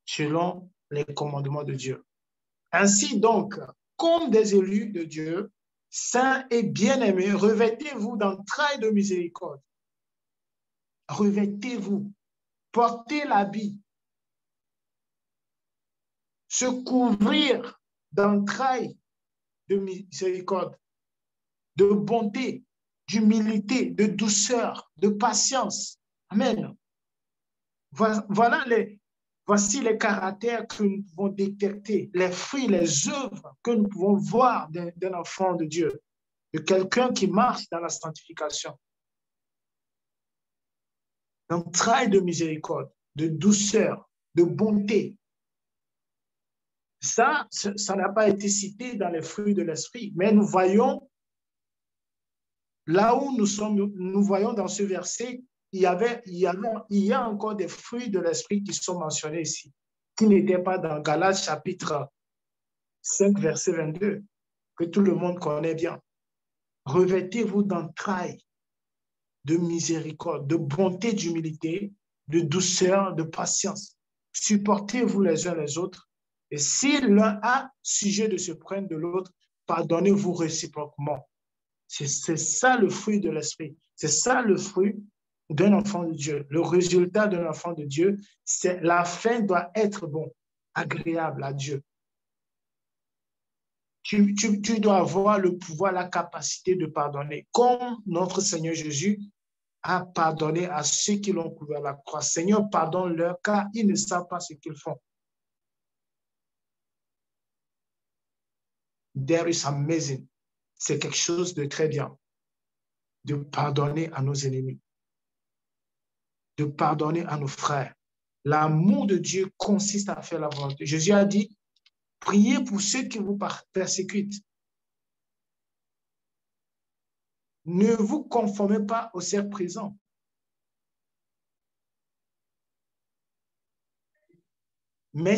selon les commandements de Dieu. Ainsi donc, comme des élus de Dieu, saints et bien-aimés, revêtez-vous d'entrailles de miséricorde. Revêtez-vous, portez l'habit, se couvrir d'entrailles de miséricorde, de bonté, d'humilité, de douceur, de patience. Amen. Voici les caractères que nous pouvons détecter, les fruits, les œuvres que nous pouvons voir d'un enfant de Dieu, de quelqu'un qui marche dans la sanctification. D'entrailles de miséricorde, de douceur, de bonté. Ça n'a pas été cité dans les fruits de l'esprit, mais nous voyons, là où nous voyons dans ce verset, il y a encore des fruits de l'esprit qui sont mentionnés ici, qui n'étaient pas dans Galates chapitre 5, verset 22, que tout le monde connaît bien. Revêtez-vous d'entrailles, de miséricorde, de bonté, d'humilité, de douceur, de patience. Supportez-vous les uns les autres. Et si l'un a sujet de se prendre de l'autre, pardonnez-vous réciproquement. C'est ça le fruit de l'esprit. C'est ça le fruit d'un enfant de Dieu. Le résultat d'un enfant de Dieu, c'est la fin doit être bon, agréable à Dieu. Tu dois avoir le pouvoir, la capacité de pardonner, comme notre Seigneur Jésus a pardonné à ceux qui l'ont couvert à la croix. Seigneur, pardonne-leur car ils ne savent pas ce qu'ils font. There is amazing. C'est quelque chose de très bien. De pardonner à nos ennemis. De pardonner à nos frères. L'amour de Dieu consiste à faire la volonté. Jésus a dit, Priez pour ceux qui vous persécutent. Ne vous conformez pas au cercle présent. Mais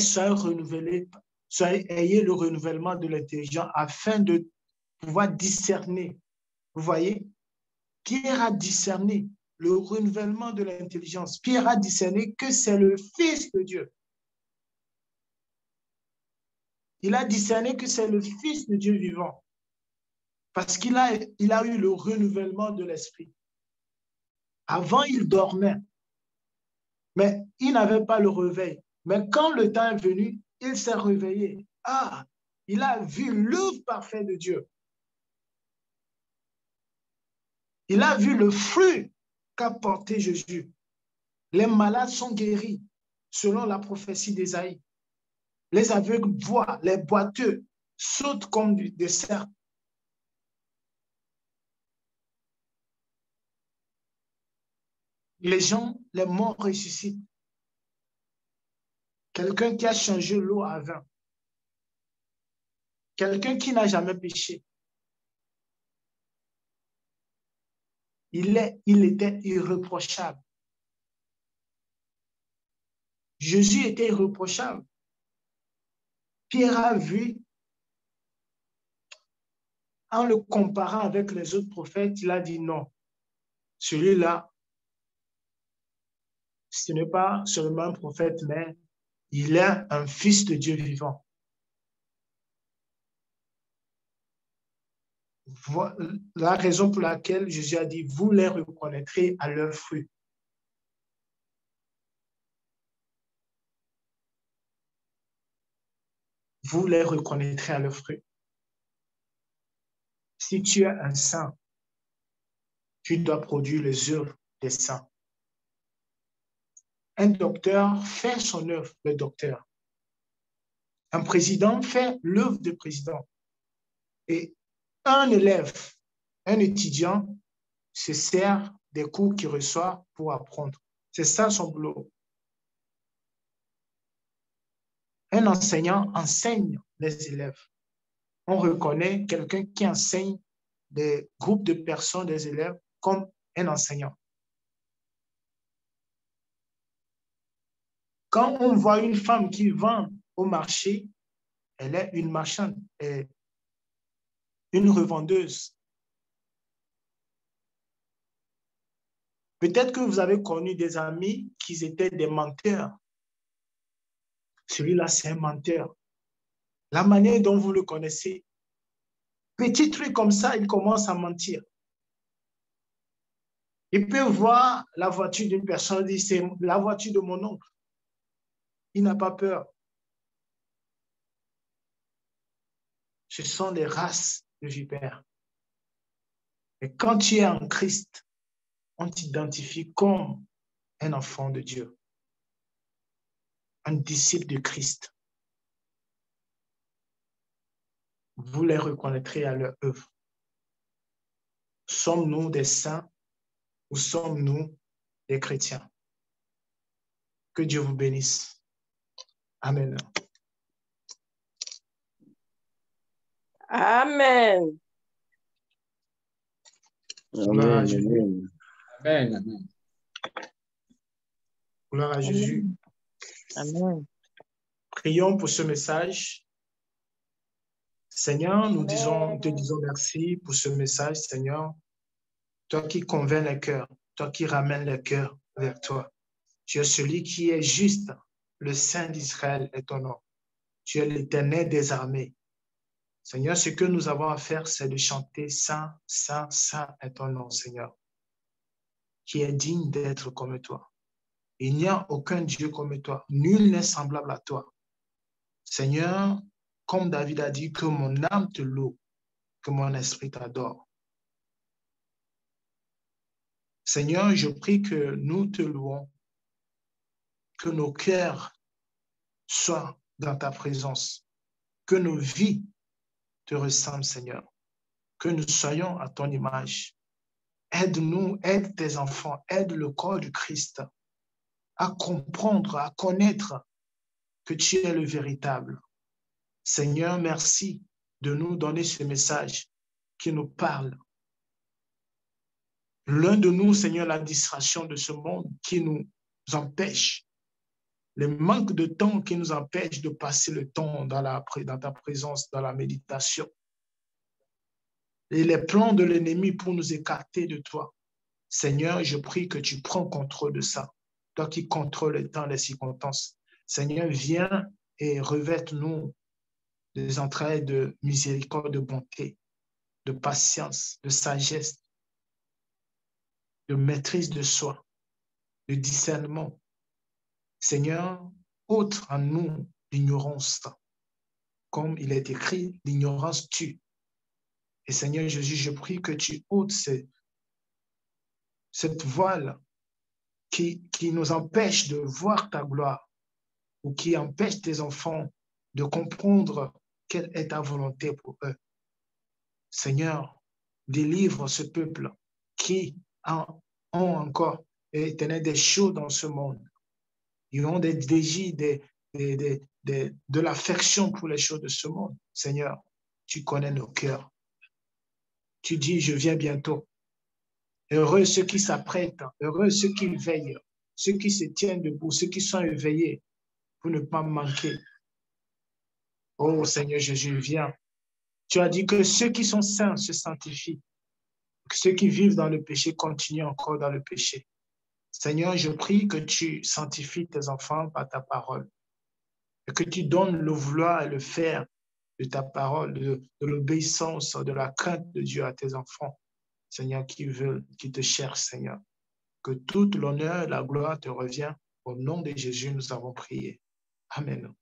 ayez le renouvellement de l'intelligence afin de pouvoir discerner. Vous voyez, Pierre a discerné le renouvellement de l'intelligence. Pierre a discerné que c'est le Fils de Dieu. Il a discerné que c'est le Fils de Dieu vivant. Parce qu'il a eu le renouvellement de l'esprit. Avant, il dormait, mais il n'avait pas le réveil. Mais quand le temps est venu, il s'est réveillé. Ah, il a vu l'œuvre parfaite de Dieu. Il a vu le fruit qu'a porté Jésus. Les malades sont guéris selon la prophétie d'Ésaïe. Les aveugles voient, les boiteux sautent comme des cerfs. Les morts ressuscitent. Quelqu'un qui a changé l'eau à vin. Quelqu'un qui n'a jamais péché. Il était irréprochable. Jésus était irréprochable. Pierre a vu, en le comparant avec les autres prophètes, il a dit non, celui-là, ce n'est pas seulement un prophète, mais il est un fils de Dieu vivant. Voilà la raison pour laquelle Jésus a dit, vous les reconnaîtrez à leurs fruits. Vous les reconnaîtrez à leurs fruits. Si tu es un saint, tu dois produire les œuvres des saints. Un docteur fait son œuvre, le docteur. Un président fait l'œuvre de président. Et un élève, un étudiant, se sert des cours qu'il reçoit pour apprendre. C'est ça son boulot. Un enseignant enseigne les élèves. On reconnaît quelqu'un qui enseigne des groupes de personnes, des élèves, comme un enseignant. Quand on voit une femme qui vend au marché, elle est une marchande, une revendeuse. Peut-être que vous avez connu des amis qui étaient des menteurs. Celui-là, c'est un menteur. La manière dont vous le connaissez, petit truc comme ça, il commence à mentir. Il peut voir la voiture d'une personne, il dit, c'est la voiture de mon oncle. Il n'a pas peur. Ce sont des races de vipères. Et quand tu es en Christ, on t'identifie comme un enfant de Dieu, un disciple de Christ. Vous les reconnaîtrez à leur œuvre. Sommes-nous des saints ou sommes-nous des chrétiens? Que Dieu vous bénisse. Amen. Amen. Gloire à Jésus. Amen. Amen. Gloire à Jésus. Amen. Prions pour ce message. Seigneur, nous te disons merci pour ce message, Seigneur. Toi qui convaincs les cœurs, toi qui ramènes les cœurs vers toi. Tu es celui qui est juste, le Saint d'Israël est ton nom. Tu es l'Éternel des armées. Seigneur, ce que nous avons à faire, c'est de chanter Saint, Saint, Saint est ton nom, Seigneur, qui est digne d'être comme toi. Il n'y a aucun Dieu comme toi. Nul n'est semblable à toi. Seigneur, comme David a dit, que mon âme te loue, que mon esprit t'adore. Seigneur, je prie que nous te louons, que nos cœurs soient dans ta présence, que nos vies te ressemblent, Seigneur, que nous soyons à ton image. Aide-nous, aide tes enfants, aide le corps du Christ à comprendre, à connaître que tu es le véritable, Seigneur, merci de nous donner ce message qui nous parle. L'un de nous, Seigneur, la distraction de ce monde qui nous empêche, le manque de temps qui nous empêche de passer le temps dans ta présence, dans la méditation. Et les plans de l'ennemi pour nous écarter de toi. Seigneur, je prie que tu prends contrôle de ça. Toi qui contrôles le temps, les circonstances. Seigneur, viens et revête-nous des entrailles de miséricorde, de bonté, de patience, de sagesse, de maîtrise de soi, de discernement. Seigneur, ôte en nous l'ignorance. Comme il est écrit, l'ignorance tue. Et Seigneur Jésus, je prie que tu ôtes cette voile qui nous empêche de voir ta gloire ou qui empêche tes enfants de comprendre quelle est ta volonté pour eux. Seigneur, délivre ce peuple qui ont encore, Éternel, des choses dans ce monde. Ils ont des désirs, de l'affection pour les choses de ce monde. Seigneur, tu connais nos cœurs. Tu dis, je viens bientôt. Heureux ceux qui s'apprêtent, heureux ceux qui veillent, ceux qui se tiennent debout, ceux qui sont éveillés pour ne pas manquer. Oh Seigneur Jésus, viens. Tu as dit que ceux qui sont saints se sanctifient, que ceux qui vivent dans le péché continuent encore dans le péché. Seigneur, je prie que tu sanctifies tes enfants par ta parole et que tu donnes le vouloir et le faire de ta parole, de l'obéissance, de la crainte de Dieu à tes enfants, Seigneur, qui te cherchent, Seigneur. Que toute l'honneur et la gloire te revient. Au nom de Jésus, nous avons prié. Amen.